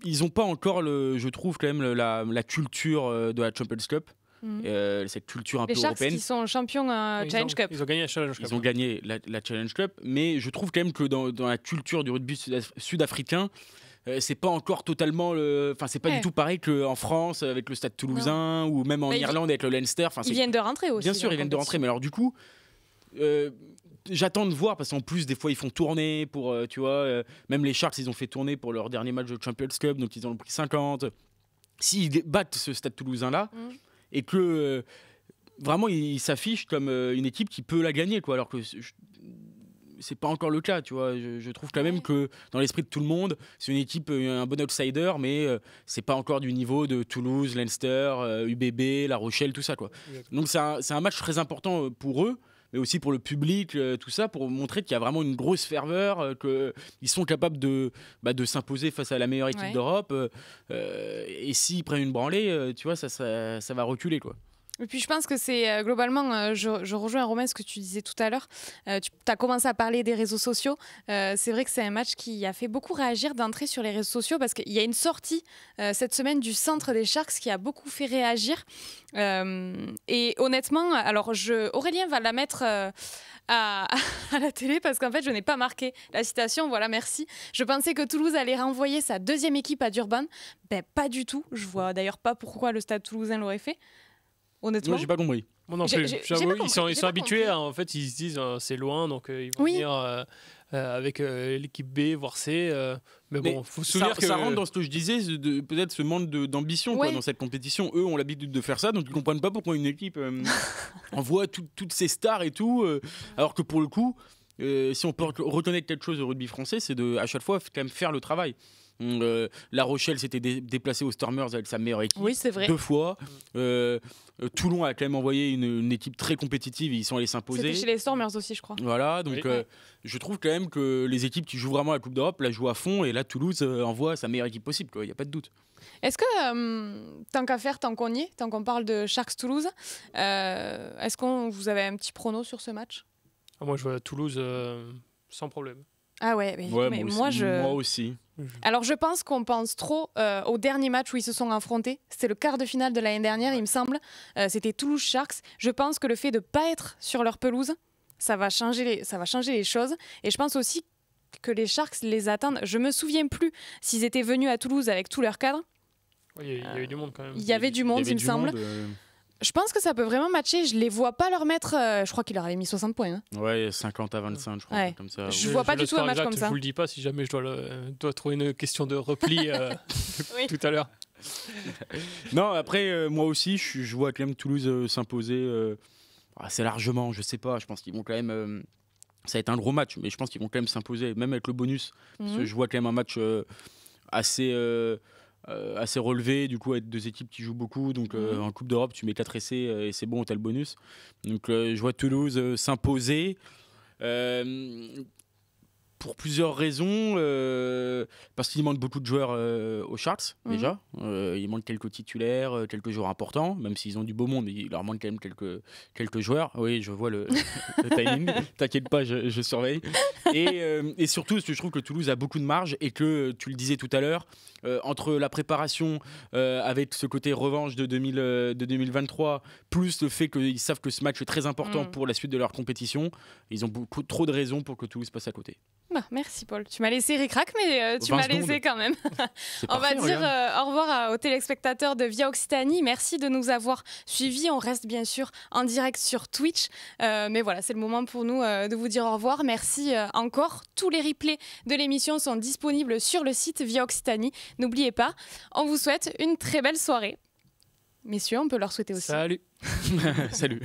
Ils n'ont pas encore, je trouve, quand même, la culture de la Champions Cup. Cette culture un peu européenne. Les Sharks qui sont champions Challenge Cup. Ils ont gagné la Challenge Cup. Ils ont gagné la Challenge Cup, mais je trouve quand même que dans la culture du rugby sud-africain, c'est pas encore totalement c'est pas du tout pareil qu'en France avec le Stade Toulousain ou même en Irlande avec le Leinster. Ils viennent de rentrer aussi. Bien sûr, ils viennent de rentrer, mais alors du coup, j'attends de voir parce qu'en plus des fois ils font tourner pour même les Sharks ils ont fait tourner pour leur dernier match de Champions Cup, donc ils ont pris 50. S'ils battent ce Stade Toulousain là et que vraiment ils s'affichent comme une équipe qui peut la gagner, quoi, alors que c'est pas encore le cas, tu vois. Je trouve quand même que dans l'esprit de tout le monde, c'est une équipe, un bon outsider, mais c'est pas encore du niveau de Toulouse, Leinster, UBB, La Rochelle, tout ça, quoi. Donc c'est un match très important pour eux, mais aussi pour le public, tout ça, pour montrer qu'il y a vraiment une grosse ferveur, qu'ils sont capables de s'imposer face à la meilleure équipe d'Europe. Et s'ils prennent une branlée, tu vois, ça va reculer, quoi. Et puis je pense que c'est globalement, je rejoins Romain ce que tu disais tout à l'heure, tu as commencé à parler des réseaux sociaux, c'est vrai que c'est un match qui a fait beaucoup réagir d'entrée sur les réseaux sociaux parce qu'il y a une sortie cette semaine du centre des Sharks qui a beaucoup fait réagir et honnêtement, alors Aurélien va la mettre à la télé parce qu'en fait je n'ai pas marqué la citation, voilà, merci. Je pensais que Toulouse allait renvoyer sa deuxième équipe à Durban, pas du tout, je vois d'ailleurs pas pourquoi le Stade Toulousain l'aurait fait. Honnêtement, moi j'ai pas compris. Moi non plus. Ils sont habitués. En fait, ils se disent c'est loin, donc ils vont venir avec l'équipe B, voire C. Mais bon, faut se souvenir que ça rentre dans ce que je disais, peut-être ce manque d'ambition dans cette compétition. Eux ont l'habitude de faire ça, donc ils comprennent pas pourquoi une équipe envoie toutes ces stars et tout, alors que pour le coup, si on peut reconnaître quelque chose au rugby français, c'est à chaque fois quand même faire le travail. La Rochelle s'était déplacée aux Stormers avec sa meilleure équipe. Oui, c'est vrai. 2 fois. Toulon a quand même envoyé une équipe très compétitive. Ils sont allés s'imposer. C'était chez les Stormers aussi, je crois. Voilà, donc Oui. je trouve quand même que les équipes qui jouent vraiment la Coupe d'Europe la jouent à fond. Et là, Toulouse envoie sa meilleure équipe possible. Il n'y a pas de doute. Est-ce que, tant qu'à faire, tant qu'on y est, tant qu'on parle de Sharks Toulouse, est-ce que vous avez un petit prono sur ce match? Moi, je vois Toulouse sans problème. Ah ouais, mais moi aussi. Alors je pense qu'on pense trop au dernier match où ils se sont affrontés. C'était le quart de finale de l'année dernière, il me semble. C'était Toulouse Sharks. Je pense que le fait de ne pas être sur leur pelouse, ça va changer les choses. Et je pense aussi que les Sharks les attendent. Je me souviens plus s'ils étaient venus à Toulouse avec tout leur cadre. Il y avait du monde quand même. Il y avait du monde, il me semble. Je pense que ça peut vraiment matcher. Je les vois pas leur mettre. Je crois qu'il leur avait mis 60 points. Hein. Ouais, 50 à 25, je crois. Ouais. Comme ça. Je vois pas du tout un match comme ça. Je vous le dis pas si jamais je dois trouver une question de repli Oui. tout à l'heure. Non, après, moi aussi, je vois quand même Toulouse s'imposer assez largement. Je sais pas, je pense qu'ils vont quand même. Ça va être un gros match, mais je pense qu'ils vont quand même s'imposer, même avec le bonus. Parce que je vois quand même un match assez relevé, du coup, avec 2 équipes qui jouent beaucoup. Donc, en Coupe d'Europe, tu mets 4 essais et c'est bon, tu as le bonus. Donc, je vois Toulouse s'imposer. Pour plusieurs raisons, parce qu'il manque beaucoup de joueurs aux Sharks, déjà. Il manque quelques titulaires, quelques joueurs importants, même s'ils ont du beau monde, mais il leur manque quand même quelques joueurs. Oui, je vois le timing, t'inquiète pas, je surveille. Et surtout, parce que je trouve que Toulouse a beaucoup de marge et que, tu le disais tout à l'heure, entre la préparation avec ce côté revanche de 2023, plus le fait qu'ils savent que ce match est très important pour la suite de leur compétition, ils ont beaucoup trop de raisons pour que Toulouse passe à côté. Bah, merci Paul. Tu m'as laissé ric-rac, mais tu m'as laissé quand même. On va dire au revoir aux téléspectateurs de Via Occitanie. Merci de nous avoir suivis. On reste bien sûr en direct sur Twitch. Mais voilà, c'est le moment pour nous de vous dire au revoir. Merci encore. Tous les replays de l'émission sont disponibles sur le site Via Occitanie. N'oubliez pas, on vous souhaite une très belle soirée. Messieurs, on peut leur souhaiter aussi. Salut. Salut.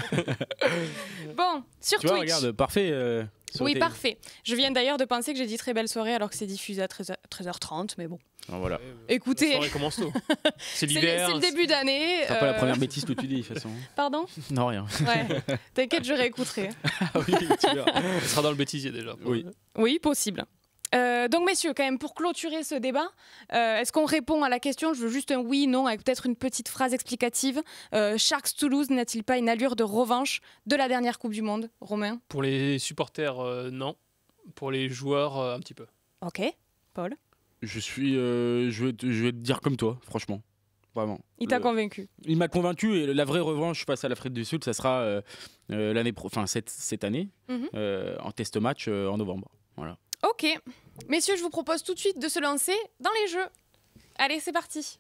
Bon, sur tu Twitch. Vois, regarde, parfait. Oui, parfait. Je viens d'ailleurs de penser que j'ai dit très belle soirée alors que c'est diffusé à 13h30, mais bon. Ah, voilà. Écoutez, la soirée commence tôt. C'est l'hiver. C'est le début d'année. C'est pas la première bêtise que tu dis de toute façon. Pardon ? Non, rien. Ouais. T'inquiète, je réécouterai. Ah oui, tu verras. Ce sera dans le bêtisier déjà. Oui, possible. Donc messieurs, quand même, pour clôturer ce débat, est-ce qu'on répond à la question ? Je veux juste un oui, non, avec peut-être une petite phrase explicative. Sharks Toulouse n'a-t-il pas une allure de revanche de la dernière Coupe du Monde ? Romain ? Pour les supporters, non. Pour les joueurs, un petit peu. Ok. Paul ? Je vais te dire comme toi, franchement. Vraiment. Il t'a convaincu ? Il m'a convaincu et la vraie revanche face à l'Afrique du Sud, ça sera cette année, en test match en novembre. Voilà. Ok. Messieurs, je vous propose tout de suite de se lancer dans les jeux. Allez, c'est parti.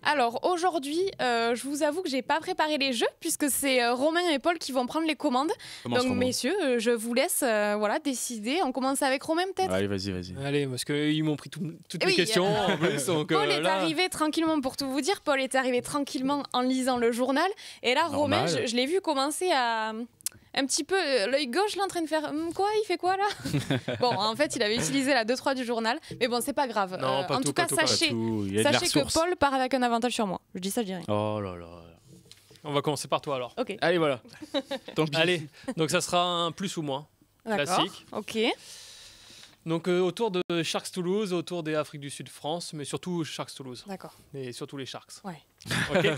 Alors aujourd'hui, je vous avoue que j'ai pas préparé les jeux puisque c'est Romain et Paul qui vont prendre les commandes. Donc messieurs, je vous laisse décider. On commence avec Romain peut-être. Allez, vas-y. Allez, parce qu'ils m'ont pris toutes les questions en plus. Donc, Paul est arrivé tranquillement, pour tout vous dire. Paul est arrivé tranquillement en lisant le journal. Et là, Romain, je l'ai vu commencer à... Un petit peu l'œil gauche là en train de faire quoi, il fait quoi là. Bon, en fait il avait utilisé la 2-3 du journal, mais bon, c'est pas grave. Non, en tout cas, sachez que Paul part avec un avantage sur moi. Je dis ça, je dis rien. Oh là là. On va commencer par toi alors. Ok. Allez, voilà. Allez, donc ça sera un plus ou moins. Classique. Ok. Donc autour de Sharks Toulouse, autour des Afrique du Sud France, mais surtout Sharks Toulouse. D'accord. Et surtout les Sharks. Ouais. Ok.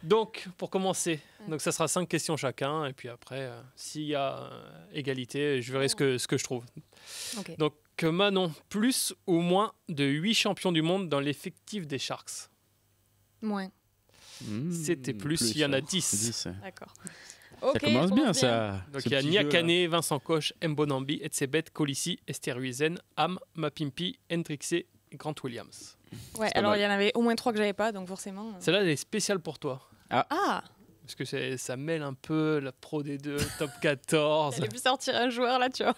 Donc, pour commencer, donc ça sera 5 questions chacun, et puis après, s'il y a égalité, je verrai ce que je trouve. Okay. Donc, Manon, plus ou moins de 8 champions du monde dans l'effectif des Sharks ? Moins. C'était plus, il y en a 10. D'accord. Okay, ça commence bien, ça. Donc, il y a Niakane, Vincent Koch, Mbonambi, Etsebet, Colissi, Esterhuizen, Am, Mapimpi, Hendrixé et Grant Williams. Ouais, alors il y en avait au moins 3 que j'avais pas, donc forcément. Celle-là, elle est spéciale pour toi. Ah. Parce que ça mêle un peu la Pro D2, Top 14. J'allais plus sortir un joueur là, tu vois.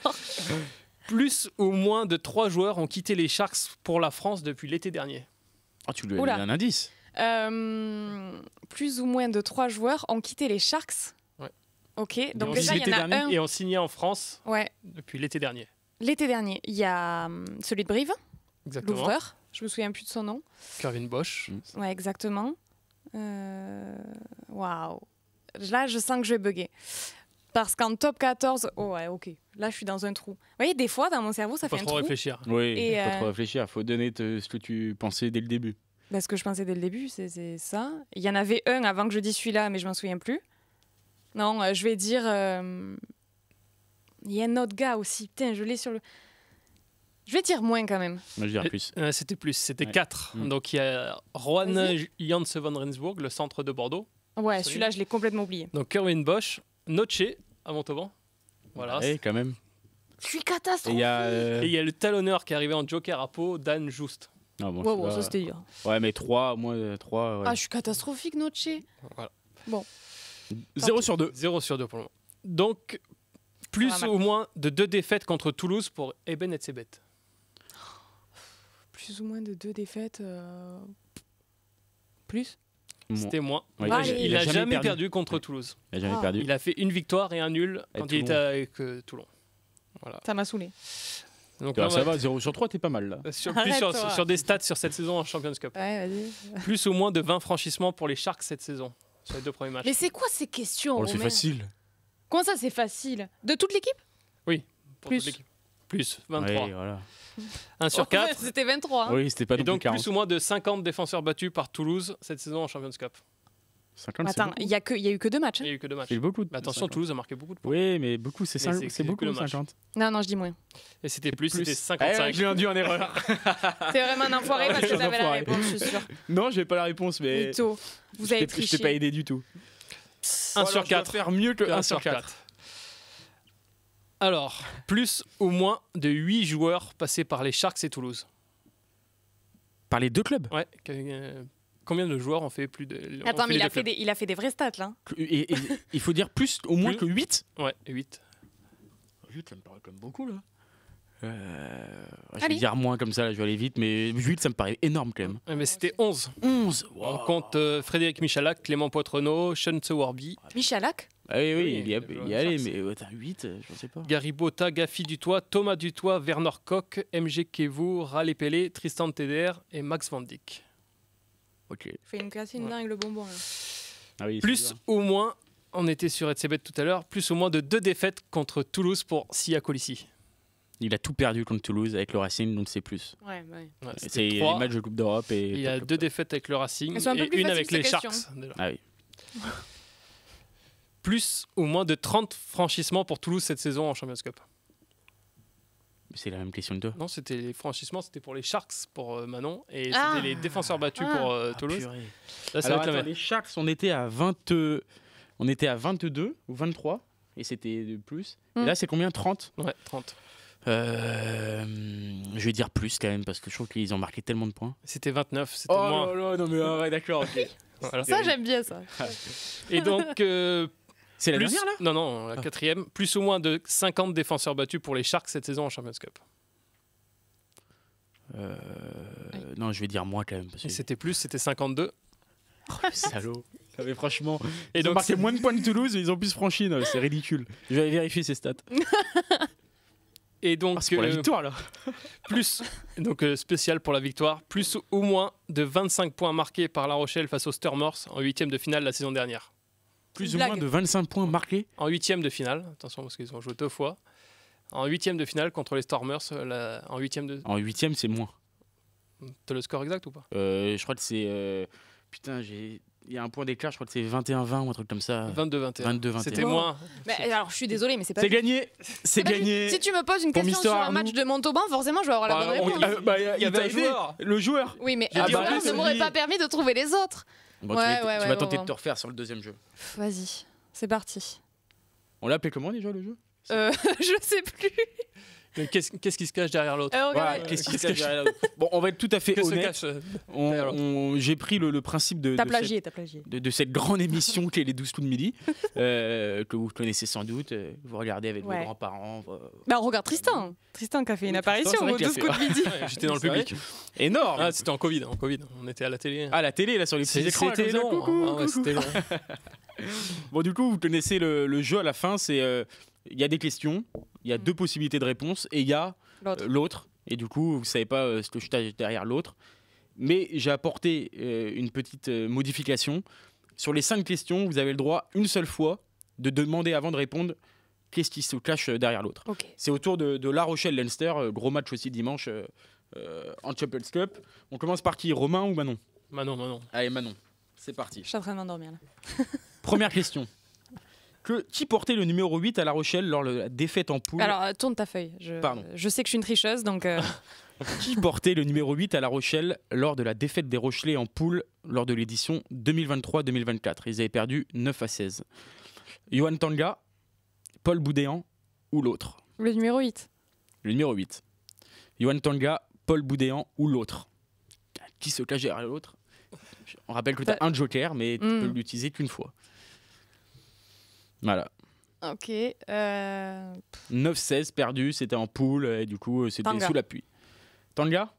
Plus ou moins de 3 joueurs ont quitté les Sharks pour la France depuis l'été dernier. Oh, tu lui as donné un indice. Plus ou moins de 3 joueurs ont quitté les Sharks. Ouais. Ok, donc Et déjà, il y en a un. Et on signait en France Ouais, depuis l'été dernier. l'été dernier. Il y a celui de Brive, Exactement. l'ouvreur. Je me souviens plus de son nom. Kervin Bosch. Ouais, exactement. Waouh. Là, je sens que je vais bugger. Parce qu'en top 14, oh ouais, ok. Là, je suis dans un trou. Vous voyez, des fois, dans mon cerveau, ça Faut fait pas un trop trou. réfléchir. Oui, Et, faut trop réfléchir. Faut donner ce que tu pensais dès le début. Parce que je pensais dès le début, c'est ça. Il y en avait un avant que je dise celui-là, mais je m'en souviens plus. Non, je vais dire... Il y a un autre gars aussi. Putain, je l'ai sur le... Je vais dire moins quand même. Moi, je dirais plus. C'était plus, c'était Ouais. 4. Mm. Donc il y a Juan Vas-y. Janse van Rensburg, le centre de Bordeaux. Ouais, Salut. celui-là, je l'ai complètement oublié. Donc Kervin Bosch, Noce à Montauban. Voilà. Ouais, quand même. Je suis Et catastrophique. il y a. Et il y a le talonneur qui est arrivé en joker à Pau, Dan Just. Ah, bon, Wow, celui-là- ça c'était dur. Ouais, mais 3, moins 3. Ouais. Ah, je suis catastrophique, Noce. Voilà. 0 sur 2. 0 sur 2 pour le moment. Donc, plus Ça va mal. ou moins de 2 défaites contre Toulouse pour Eben Etzebet. Plus ou moins de 2 défaites. Plus. C'était moins. Ouais, Allez. Il n'a jamais perdu contre Toulouse. Il a jamais Ah. perdu. Il a fait une victoire et un nul Avec quand il était avec Toulon. Voilà. Ça m'a saoulé. Donc, Alors, là, ça on va- va, 0 sur 3, t'es pas mal là. Sur, Arrête-toi. sur des stats sur cette saison en Champions Cup. Ouais, vas-y. Plus ou moins de 20 franchissements pour les Sharks cette saison, sur les 2 premiers matchs. Mais c'est quoi ces questions, Oh, c'est Romain facile. Comment ça, c'est facile? De toute l'équipe? Pour plus. toute l'équipe. Plus, 23. Ouais, voilà. 1 sur 4. C'était 23. Hein. Oui, c'était pas Et non donc plus 40. plus ou moins de 50 défenseurs battus par Toulouse cette saison en Champions Cup. 50, c'est Attends, beaucoup. il y a eu que 2 matchs. Il hein. n'y a eu que 2 matchs. C'est beaucoup. Mais attention, 50. Toulouse a marqué beaucoup de points. Oui, mais beaucoup, c'est Mais c'est beaucoup, que le match. 50. Non, je dis moins. Et c'était plus, c'était Eh, 55. je l'ai induit en erreur. T'es vraiment un enfoiré parce que Je suis un t'avais la enfoiré. réponse, je suis sûre. Non, j'ai pas la réponse, mais. Mytho. Vous avez Je triché. t'ai pas aidé du tout. 1 sur 4. Faire mieux que 1 1 sur sur 4. 4. Alors, plus ou moins de 8 joueurs passés par les Sharks et Toulouse. Par les deux clubs. Ouais. Combien de joueurs ont fait plus de. ont Attends, mais les deux clubs il a fait des vrais stats là. Et il faut dire plus, au moins Plus. que 8. Ouais, 8. 8, ça me paraît comme beaucoup là. Je Allez. vais dire moins comme ça, là, je vais aller vite, mais 8, ça me paraît énorme quand même. Ouais, mais c'était 11. 11. On compte Frédéric Michalak, Clément Poitrenaud, Sean Warby, Michalak. Ah oui, Oui, il y le allait, Sharks. mais t'as 8, je sais pas. Gary Botta, Gaffy Dutoit, Thomas Dutoit, Werner Koch, MG Kevou, Raleigh Pelé, Tristan Teder et Max Van Dijk. Ok. Fait une cassine dingue le bonbon là. Ah oui, Plus c'est dur. ou moins, on était sur Etzebet tout à l'heure, plus ou moins de 2 défaites contre Toulouse pour Sia Colissi. Il a tout perdu contre Toulouse avec le Racing, donc c'est plus. Ouais. Ouais, C'est c'était les 3. matchs de Coupe d'Europe et. Il y a 2 défaites avec le Racing Elles sont un peu et plus une faciles, avec ces les questions. Sharks. déjà. Ah oui. Plus ou moins de 30 franchissements pour Toulouse cette saison en Champions Cup. C'est la même question que toi. Non, c'était les franchissements, c'était pour les Sharks, pour Manon, et Ah. c'était les défenseurs battus Ah. pour Toulouse. Purée. Là, ça Alors, va être la attends, même. les Sharks, on était à 22 ou 23, et c'était de plus. Mm. Et là, c'est combien 30 Ouais, 30. Je vais dire plus quand même, parce que je trouve qu'ils ont marqué tellement de points. C'était 29, c'était Oh moins. là là, non mais ouais, d'accord, ok. Voilà. Ça, j'aime bien ça. Et donc, C'est la plus, dernière là non, la 4e, plus ou moins de 50 défenseurs battus pour les Sharks cette saison en Champions Cup. Non, je vais dire moins quand même. Parce Et que... c'était plus, c'était 52. Salaud. Non, mais franchement, Et ils ont donc, marqué moins de points que Toulouse et ils ont plus franchi, non, c'est ridicule. Je vais aller vérifier ces stats. et donc C'est pour la victoire là. plus, donc spécial pour la victoire, plus ou moins de 25 points marqués par La Rochelle face aux Stormers en 8e de finale la saison dernière. Plus ou Blague. moins de 25 points marqués. En 8e de finale, attention parce qu'ils ont joué 2 fois. En 8e de finale contre les Stormers, en 8e de. En 8ème, c'est moins. T'as le score exact ou pas? Je crois que c'est. Putain, il y a un point d'écart, je crois que c'est 21-20 ou un truc comme ça. 22-21. 22-21. C'était Oh. moins. Mais alors, je suis désolée, mais c'est pas. C'est gagné. C'est pas gagné. Si tu me poses une Pour question Mister sur un Arnoux. match de Montauban, forcément, je vais avoir la bonne réponse. il y avait un joueur. Le joueur. Oui, mais J'ai un dit joueur en plus, ne m'aurait lui. pas permis de trouver les autres. Bon, Ouais, tu ouais, vas ouais, tenter bon. de te refaire sur le deuxième jeu. Vas-y, c'est parti. On l'a appelé comment déjà le jeu? Je sais plus. Mais qu'est-ce qui se cache derrière l'autre? Voilà, qu'est-ce qui se cache derrière l'autre? Bon, on va être tout à fait honnête. J'ai pris le principe de cette grande émission qui est les 12 coups de midi, que vous connaissez sans doute. Vous regardez avec vos grands-parents. On regarde Tristan. Tristan qui a fait une apparition aux 12 coups de midi. J'étais dans le public. Énorme. Ah, c'était en Covid. On était à la télé. Ah, la télé, là, sur les petits écrans. C'était long. C'était long. Bon, du coup, vous connaissez le jeu à la fin. C'est il y a des questions, il y a deux possibilités de réponse et il y a l'autre. Et du coup, vous savez pas ce que je cache derrière l'autre. Mais j'ai apporté une petite modification. Sur les 5 questions, vous avez le droit une seule fois de demander avant de répondre qu'est-ce qui se cache derrière l'autre. Okay. C'est autour de La Rochelle-Leinster, gros match aussi dimanche en Champions Cup. On commence par qui, Romain ou Manon? Manon. Allez, Manon, c'est parti. Je suis en train de m'endormir là. Première question. Qui portait le numéro 8 à La Rochelle lors de la défaite en poule? Alors, tourne ta feuille. Je sais que je suis une tricheuse, donc... Qui portait le numéro 8 à La Rochelle lors de la défaite des Rochelais en poule lors de l'édition 2023-2024? Ils avaient perdu 9-16. Johan Tanga, Paul Boudéan ou l'autre? Le numéro 8. Le numéro 8. Johan Tanga, Paul Boudéan ou l'autre? Qui se cache derrière l'autre? On rappelle que tu as un joker, mais tu peux l'utiliser qu'une fois. Voilà. Ok. 9-16 perdu, c'était en poule, et du coup, c'était Tanga. sous la pluie. Tanga,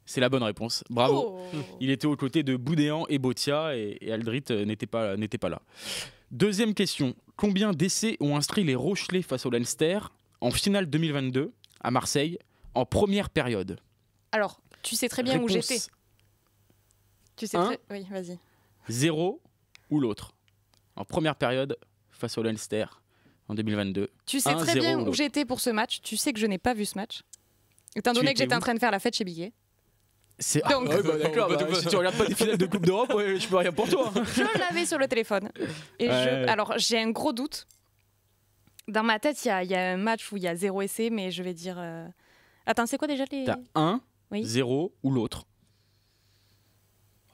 c'est la bonne réponse. Bravo. Oh. Il était aux côtés de Boudéan et Botia, et Aldrit n'était pas là. Deuxième question. Combien d'essais ont inscrit les Rochelais face au Leinster en finale 2022 à Marseille en première période? Alors, tu sais très bien Réponse où j'étais. Tu sais Oui, vas-y. 0 ou l'autre. En première période face au Leinster en 2022. Tu sais très bien où j'étais pour ce match. Tu sais que je n'ai pas vu ce match. Étant donné que j'étais en train de faire la fête chez Biguet. Donc... d'accord, si tu regardes pas des finales de Coupe d'Europe, je peux rien pour toi. Je l'avais sur le téléphone. Et alors, j'ai un gros doute. Dans ma tête, il y a un match où il y a 0 essai, mais je vais dire... Attends, c'est quoi déjà les... T'as 1, 0 ou l'autre.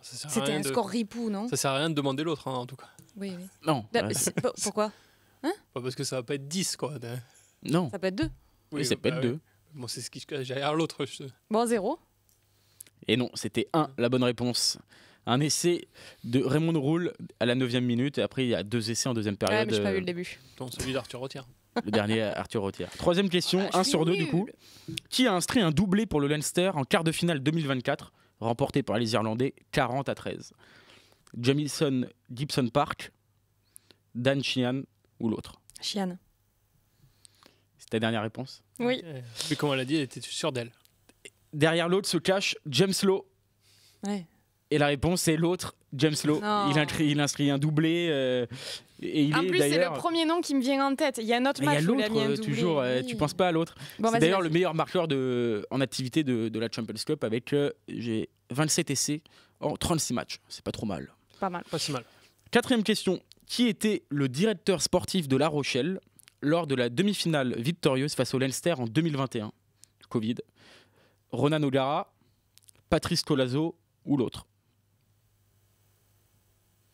C'était un score ripou, non? Ça sert à rien de demander l'autre, en tout cas. Oui. Non. Pourquoi? Pas parce que ça va pas être 10, quoi. Non. Ça peut être 2. Oui, ça peut être 2. Bon, c'est ce qui se cache derrière l'autre. Bon, 0. Et non, c'était 1, la bonne réponse. Un essai de Raymond Roule à la 9e minute, et après il y a 2 essais en deuxième période. Ouais, mais j'ai pas vu le début. Donc celui d'Arthur Rothière. Le dernier, Arthur Rothière. Troisième question, 1 sur 2 du coup. Qui a inscrit un doublé pour le Leinster en quart de finale 2024, remporté par les Irlandais 40-13? Jamison Gibson Park, Dan Sheehan ou l'autre? Sheehan. C'est ta dernière réponse? Oui. Mais comme elle a dit, elle était sûre d'elle. Derrière l'autre se cache James Lowe. Ouais. Et la réponse est l'autre, James Lowe. Il inscrit un doublé. Et il en est plus, c'est le premier nom qui me vient en tête. Il y a un autre match où il a mis un doublé. Toujours, tu penses pas à l'autre. Bon, c'est d'ailleurs le meilleur marqueur en activité de la Champions Cup avec j'ai 27 essais en 36 matchs. C'est pas trop mal. Pas mal. Pas si mal. Quatrième question. Qui était le directeur sportif de La Rochelle lors de la demi-finale victorieuse face au Leinster en 2021? Covid. Ronan O'Gara, Patrice Colazo ou l'autre?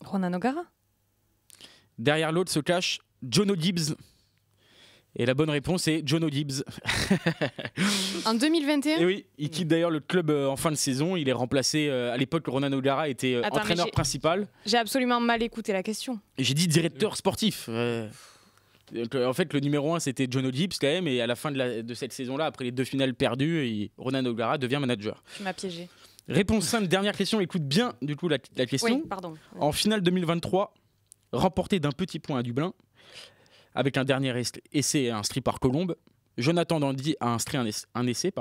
Ronan O'Gara. Derrière l'autre se cache Jono Gibbs. Et la bonne réponse est Jono Gibbs. En 2021? Et oui, il quitte d'ailleurs le club en fin de saison. Il est remplacé, à l'époque, Ronan O'Gara était entraîneur principal. J'ai absolument mal écouté la question. Et j'ai dit directeur sportif. Donc, en fait, le numéro 1, c'était Jono Gibbs quand même. Et à la fin de cette saison-là, après les 2 finales perdues, Ronan O'Gara devient manager. Tu m'as piégé. Réponse simple, dernière question. Écoute bien du coup la question. Oui, pardon. En finale 2023, remporté d'un petit point à Dublin, avec un dernier essai inscrit par Colombe, Jonathan Dandy a inscrit un essai.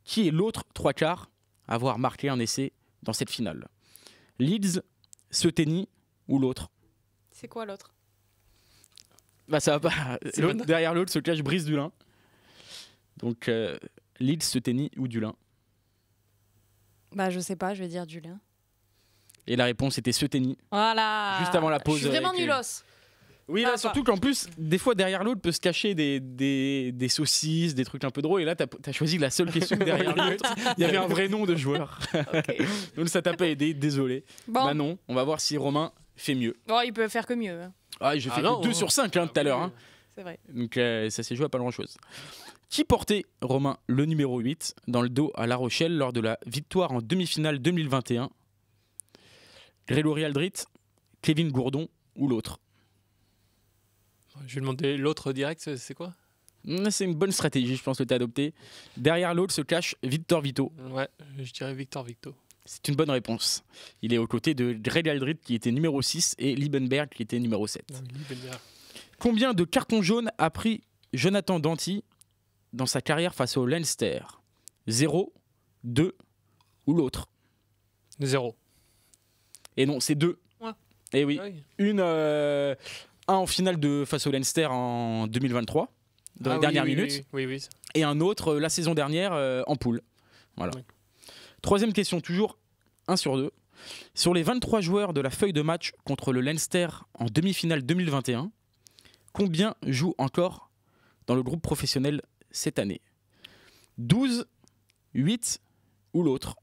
Qui est l'autre 3/4 à avoir marqué un essai dans cette finale? Leeds, Seteni ou l'autre? C'est quoi l'autre? Bah ça va pas. Derrière l'autre se cache Brice Dulin. Donc Leeds, Seteni ou Dulin? Bah je sais pas, je vais dire Dulin. Et la réponse était Seteni. Voilà. Juste avant la pause. Je suis vraiment nulos. Oui, là, surtout qu'en plus, des fois, derrière l'autre peut se cacher des saucisses, des trucs un peu drôles. Et là, t'as choisi la seule question derrière l'autre. Il y avait un vrai nom de joueur. Okay. Donc ça t'a pas aidé, désolé. Bon. Bah non, on va voir si Romain fait mieux. Oh, il peut faire que mieux. Ah, j'ai fait que 2 sur 5 tout à l'heure. Hein. C'est vrai. Donc ça s'est joué à pas grand-chose. Qui portait, Romain, le numéro 8 dans le dos à La Rochelle lors de la victoire en demi-finale 2021 ? Grégory Aldrit, Kevin Gourdon ou l'autre ? Je vais demander l'autre direct, c'est quoi ? C'est une bonne stratégie, je pense, que tu as adoptée. Derrière l'autre se cache Victor Vito. Ouais, je dirais Victor Vito. C'est une bonne réponse. Il est aux côtés de Greg Aldrit qui était numéro 6 et Liebenberg qui était numéro 7. Combien de cartons jaunes a pris Jonathan Danty dans sa carrière face au Leinster ? 0, 2 ou l'autre ? 0. Et non, c'est 2. Ouais. Et oui. Un en finale face au Leinster en 2023, dans les dernières minutes. Oui. Et un autre la saison dernière en poule. Voilà. Oui. Troisième question, toujours 1 sur 2. Sur les 23 joueurs de la feuille de match contre le Leinster en demi-finale 2021, combien jouent encore dans le groupe professionnel cette année ? 12, 8 ou l'autre ?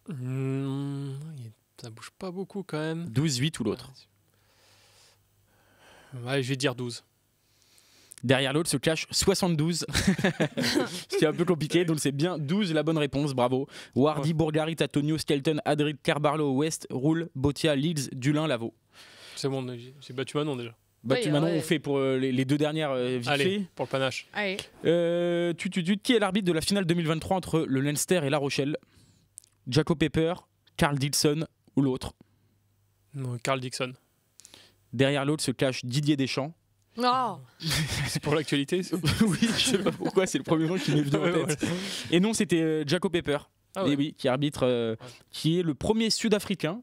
Ça bouge pas beaucoup quand même. 12, 8 ou l'autre ? Ouais, je vais dire 12. Derrière l'autre se cache 72. Ce qui est un peu compliqué, donc c'est bien 12 la bonne réponse, bravo. Wardy, Bourgarit, Antonio, Skelton, Adrit, Carbarlo, West, Roule, Botia, Leeds, Dulin, Lavaux. C'est bon, j'ai battu Manon déjà. Battu Manon, on fait pour les deux dernières vite Allez, fait. pour le panache. Allez. Qui est l'arbitre de la finale 2023 entre le Leinster et La Rochelle ? Jaco Pepper, Carl Dixon ou l'autre ? Non, Carl Dixon. Derrière l'autre se cache Didier Deschamps. Non. C'est pour l'actualité Oui, je sais pas pourquoi, c'est le premier nom qui m'est venu en tête. Ouais. Et non, c'était Jaco Pepper. Et oui, qui arbitre, qui est le premier Sud-Africain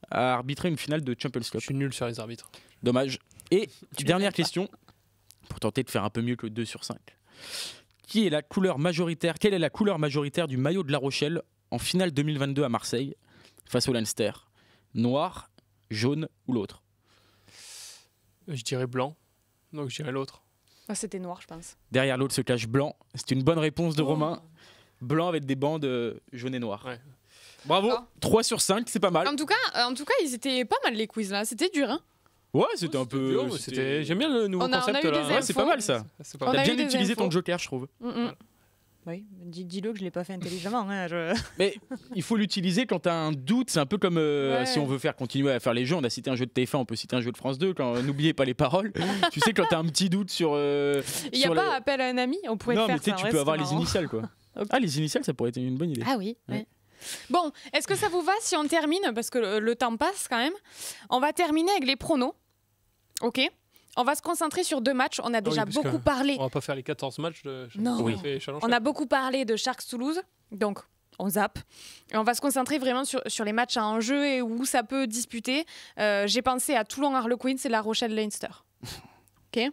à arbitrer une finale de Champions Cup. Je suis nul sur les arbitres. Dommage. Et dernière question, pour tenter de faire un peu mieux que 2 sur 5. Quelle est la couleur majoritaire du maillot de La Rochelle en finale 2022 à Marseille face au Leinster ? Noir, jaune ou l'autre ? Je dirais blanc. Donc je dirais l'autre. Ah, c'était noir, je pense. Derrière l'autre se cache blanc. C'est une bonne réponse de Romain. Blanc avec des bandes jaune et noir. Ouais. Bravo, 3 sur 5, c'est pas mal. En tout cas, ils étaient pas mal les quiz là. C'était dur, hein. Ouais, c'était un peu. J'aime bien le nouveau concept là. Ouais, c'est pas mal ça. T'as bien utilisé ton joker, je trouve. Oui, dis-le que je l'ai pas fait intelligemment. Hein, Mais il faut l'utiliser quand tu as un doute. C'est un peu comme si on veut continuer à faire les jeux. On a cité un jeu de TF1, on peut citer un jeu de France 2. N'oubliez pas les paroles. Tu sais, quand tu as un petit doute sur. Il n'y a pas appel à un ami, on pourrait faire ça. Non, mais tu peux avoir les initiales, quoi. Okay. Ah, les initiales, ça pourrait être une bonne idée. Ah oui. Ouais. Bon, est-ce que ça vous va si on termine ? Parce que le temps passe quand même. On va terminer avec les pronos. Ok ? On va se concentrer sur 2 matchs. On a déjà beaucoup parlé. On va pas faire les 14 matchs de On a beaucoup parlé de Sharks Toulouse, donc on zappe. Et on va se concentrer vraiment sur les matchs à enjeu et où ça peut disputer. J'ai pensé à Toulon Harlequins et La Rochelle Leinster. Ok.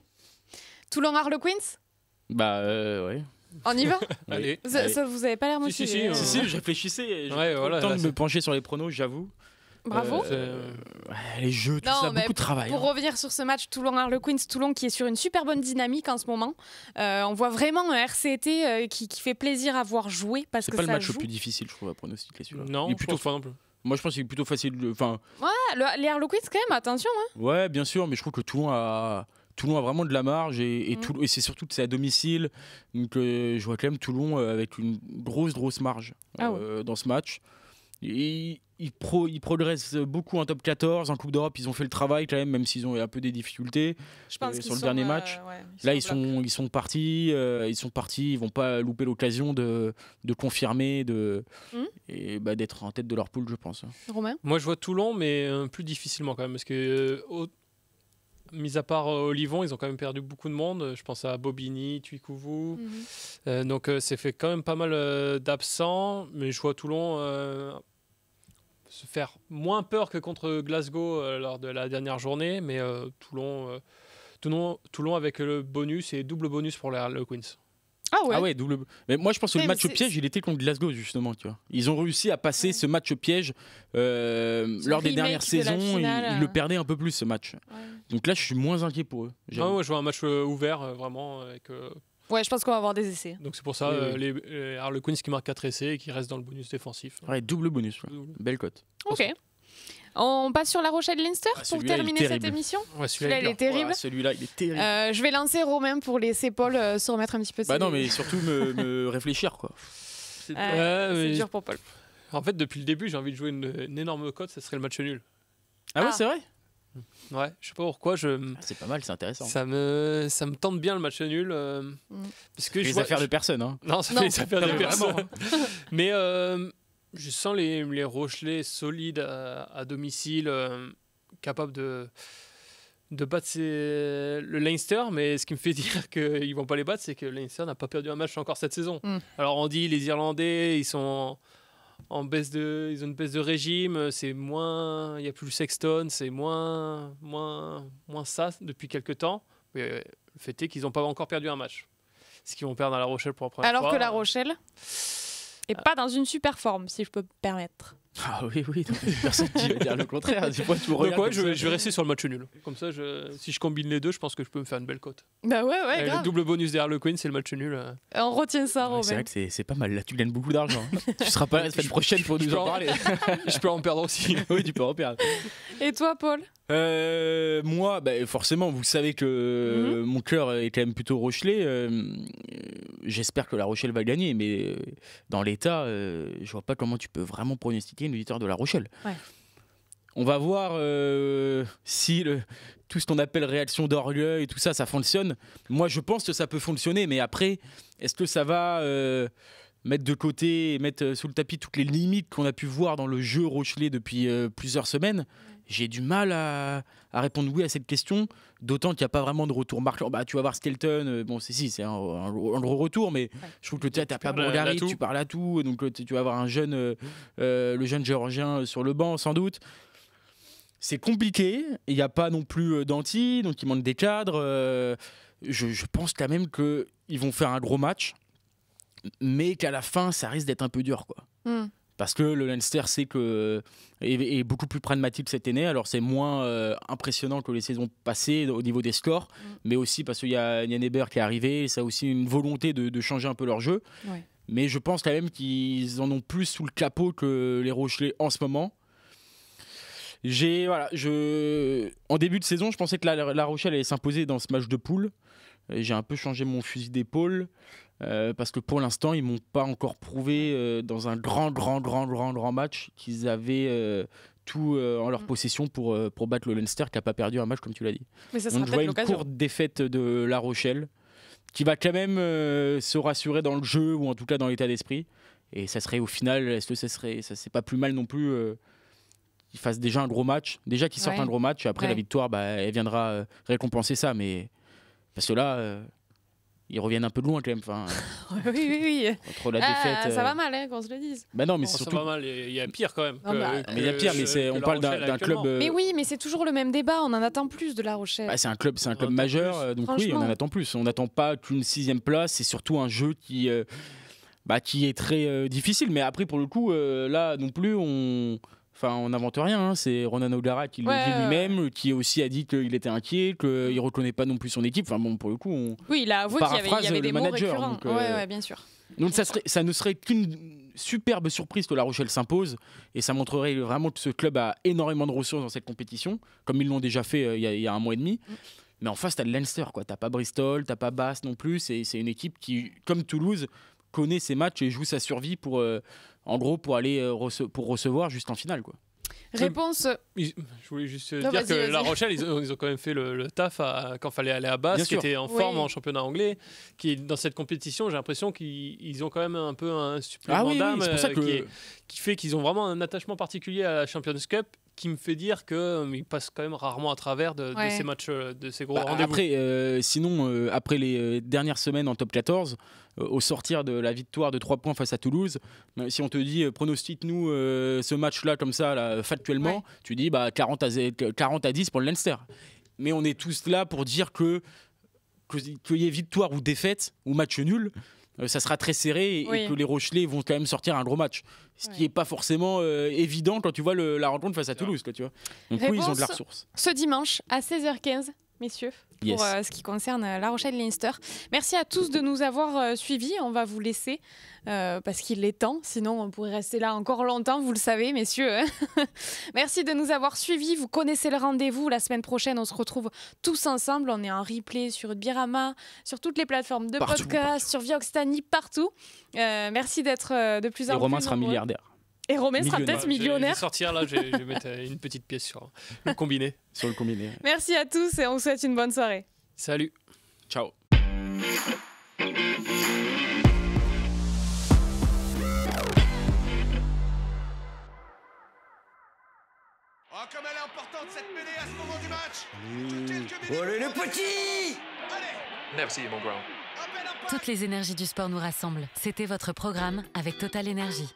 Toulon Harlequins ? Bah ouais. On y va ? Allez. Vous avez pas l'air motivé. Si, je réfléchissais. J'ai le temps de me pencher sur les pronos, j'avoue. Bravo. Les jeux, tout ça, beaucoup de travail. Pour revenir sur ce match Toulon-Harlequins, Toulon qui est sur une super bonne dynamique en ce moment. On voit vraiment un RCT qui fait plaisir à voir jouer parce que ça joue. C'est pas le match le plus difficile, je trouve, à pronostiquer celui-là. Non, plutôt pas non plus. Moi, je pense qu'il est plutôt facile. Ouais, les Harlequins quand même, attention. Hein. Ouais, bien sûr, mais je trouve que Toulon a vraiment de la marge et c'est surtout que c'est à domicile. Donc, je vois quand même Toulon avec une grosse marge dans ce match. Et ils progressent beaucoup en top 14, en Coupe d'Europe, ils ont fait le travail quand même s'ils ont eu un peu des difficultés sur le dernier match. Là, ils sont partis, ils vont pas louper l'occasion de confirmer et d'être en tête de leur poule, je pense. Romain ? Moi, je vois Toulon, mais plus difficilement quand même, parce que mis à part Olivon, ils ont quand même perdu beaucoup de monde. Je pense à Bobigny, Tuikouvou. Donc, c'est fait quand même pas mal d'absents. Mais je vois Toulon se faire moins peur que contre Glasgow lors de la dernière journée. Mais Toulon avec le bonus et double bonus pour les Harlequins. Ah ouais, double. Mais moi, je pense que le match piège, il était contre Glasgow, justement. Tu vois. Ils ont réussi à passer ce match piège lors des dernières saisons. Ils le perdaient un peu plus, ce match. Ouais. Donc là, je suis moins inquiet pour eux. Je vois un match ouvert, vraiment. Avec, ouais, je pense qu'on va avoir des essais. Donc c'est pour ça, les Harlequins qui marquent 4 essais et qui restent dans le bonus défensif. Ouais, double bonus. Belle cote. Ok. On passe sur La Rochelle-Leinster pour terminer cette émission. Ouais, celui-là, il est terrible. Ouais, celui-là, il est terrible. Je vais lancer Romain pour laisser Paul se remettre un petit peu de non, mais surtout me réfléchir, quoi. C'est dur pour Paul. En fait, depuis le début, j'ai envie de jouer une énorme cote, ça serait le match nul. Ah ouais, c'est vrai. Ouais, je sais pas pourquoi. C'est pas mal, c'est intéressant. Ça me tente bien le match nul. Parce que les affaires de personne. Hein. Non, ça fait les affaires de personne. Mais je sens les Rochelais solides à domicile, capables de battre le Leinster. Mais ce qui me fait dire qu'ils vont pas les battre, c'est que Leinster n'a pas perdu un match encore cette saison. Alors on dit les Irlandais, ils sont ils ont une baisse de régime, c'est moins, il y a plus le Sexton, c'est moins ça depuis quelques temps. Mais le fait est qu'ils n'ont pas encore perdu un match. Ce qu'ils vont perdre à La Rochelle pour la première fois. Alors que La Rochelle est pas dans une super forme, si je peux me permettre. Ah oui, personne qui va dire le contraire. Tu vois, je vais rester sur le match nul. Comme ça, si je combine les deux, je pense que je peux me faire une belle cote. Bah ouais, grave. Le double bonus derrière le Queen, c'est le match nul. On retient ça, Robin. C'est vrai que c'est pas mal. Là, tu gagnes beaucoup d'argent. Tu seras pas là la semaine prochaine pour nous en parler. Je peux en perdre aussi. Oui, tu peux en perdre. Et toi, Paul? Moi, forcément, vous savez que mon cœur est quand même plutôt rochelais. J'espère que La Rochelle va gagner, mais dans l'état, je vois pas comment tu peux vraiment pronostiquer une victoire de La Rochelle. Ouais. On va voir si tout ce qu'on appelle réaction d'orgueil et tout ça, ça fonctionne. Moi, je pense que ça peut fonctionner, mais après, est-ce que ça va mettre de côté, mettre sous le tapis toutes les limites qu'on a pu voir dans le jeu rochelais depuis plusieurs semaines? J'ai du mal à répondre oui à cette question, d'autant qu'il n'y a pas vraiment de retour marquant. Tu vas voir Skelton, c'est un gros retour, mais je trouve que tu n'as pas Bourgarit, tu parles à tout, donc tu vas avoir le jeune géorgien sur le banc sans doute. C'est compliqué, il n'y a pas non plus d'anti, donc il manque des cadres. Je pense quand même qu'ils vont faire un gros match, mais qu'à la fin, ça risque d'être un peu dur, quoi. Parce que le Leinster est beaucoup plus pragmatique cette année. Alors c'est moins impressionnant que les saisons passées au niveau des scores, mais aussi parce qu'il y a Yann Hébert qui est arrivé, ça a aussi une volonté de changer un peu leur jeu. Ouais. Mais je pense quand même qu'ils en ont plus sous le capot que les Rochelais en ce moment. En début de saison, je pensais que La Rochelle allait s'imposer dans ce match de poule. J'ai un peu changé mon fusil d'épaule. Parce que pour l'instant, ils m'ont pas encore prouvé dans un grand match qu'ils avaient tout en leur possession pour battre le Leinster qui n'a pas perdu un match comme tu l'as dit. Mais ça donc je vois une courte défaite de La Rochelle qui va quand même se rassurer dans le jeu ou en tout cas dans l'état d'esprit. Et ça serait au final, est-ce que ça c'est pas plus mal non plus qu'ils fassent déjà un gros match, déjà qu'ils sortent un gros match et après la victoire, elle viendra récompenser ça. Mais parce que là. Ils reviennent un peu de loin quand même. Oui. Entre la défaite. Ça va mal, qu'on se le dise. Non, mais surtout. Ça va mal. Il y a pire quand même. Il y a pire, mais on parle d'un club. Mais oui, mais c'est toujours le même débat. On en attend plus de La Rochelle. C'est un club majeur, donc oui, on en attend plus. On n'attend pas qu'une 6e place. C'est surtout un jeu qui est très difficile. Mais après, pour le coup, là non plus, on n'invente rien, c'est Ronan O'Gara qui le dit lui-même, qui aussi a dit qu'il était inquiet, qu'il ne reconnaît pas non plus son équipe. Pour le coup, oui, il a avoué qu'il y avait des mots récurrents. Donc, bien sûr. Donc ça ne serait qu'une superbe surprise que La Rochelle s'impose, et ça montrerait vraiment que ce club a énormément de ressources dans cette compétition, comme ils l'ont déjà fait il y a un mois et demi. Mais en face, tu as le Leinster, quoi. Tu n'as pas Bristol, tu n'as pas Bath non plus. C'est une équipe qui, comme Toulouse, connaît ses matchs et joue sa survie pour aller pour recevoir juste en finale, quoi. Réponse. Je voulais juste dire que La Rochelle, ils ont quand même fait le taf quand il fallait aller à Bath, qui était en forme en championnat anglais, qui dans cette compétition, j'ai l'impression qu'ils ont quand même un peu un supplément d'âme qui fait qu'ils ont vraiment un attachement particulier à la Champions Cup, qui me fait dire qu'ils passent quand même rarement à travers de ces matchs, de ces gros rendez-vous. Après, après les dernières semaines en top 14, au sortir de la victoire de 3 points face à Toulouse, si on te dit pronostique-nous ce match-là comme ça, là, factuellement, tu dis 40 à 10 pour le Leinster. Mais on est tous là pour dire qu'il y ait victoire ou défaite ou match nul, ça sera très serré et que les Rochelais vont quand même sortir un gros match. Ce qui n'est pas forcément évident quand tu vois la rencontre face à Toulouse. Quoi, tu vois. Donc oui, ils ont de la ressource. Ce dimanche à 16h15, messieurs, Yes. pour ce qui concerne La Rochelle-Leinster. Merci à tous de nous avoir suivis. On va vous laisser parce qu'il est temps. Sinon, on pourrait rester là encore longtemps, vous le savez, messieurs. Hein. Merci de nous avoir suivis. Vous connaissez le rendez-vous. La semaine prochaine, on se retrouve tous ensemble. On est en replay sur Birama, sur toutes les plateformes de podcast, sur Vioxtani, partout. Merci d'être de plus en plus. Et Romain sera nombreux. milliardaire. Et Romain sera peut-être Je millionnaire. vais sortir là, je vais mettre une petite pièce sur le combiné. Sur le combiné. Merci à tous et on vous souhaite une bonne soirée. Salut. Ciao. Oh, comme elle est importante cette mêlée à ce moment du match. Allez les petits! Allez, Never mon grand. un bel impact. Toutes les énergies du sport nous rassemblent. C'était votre programme avec Total Énergie.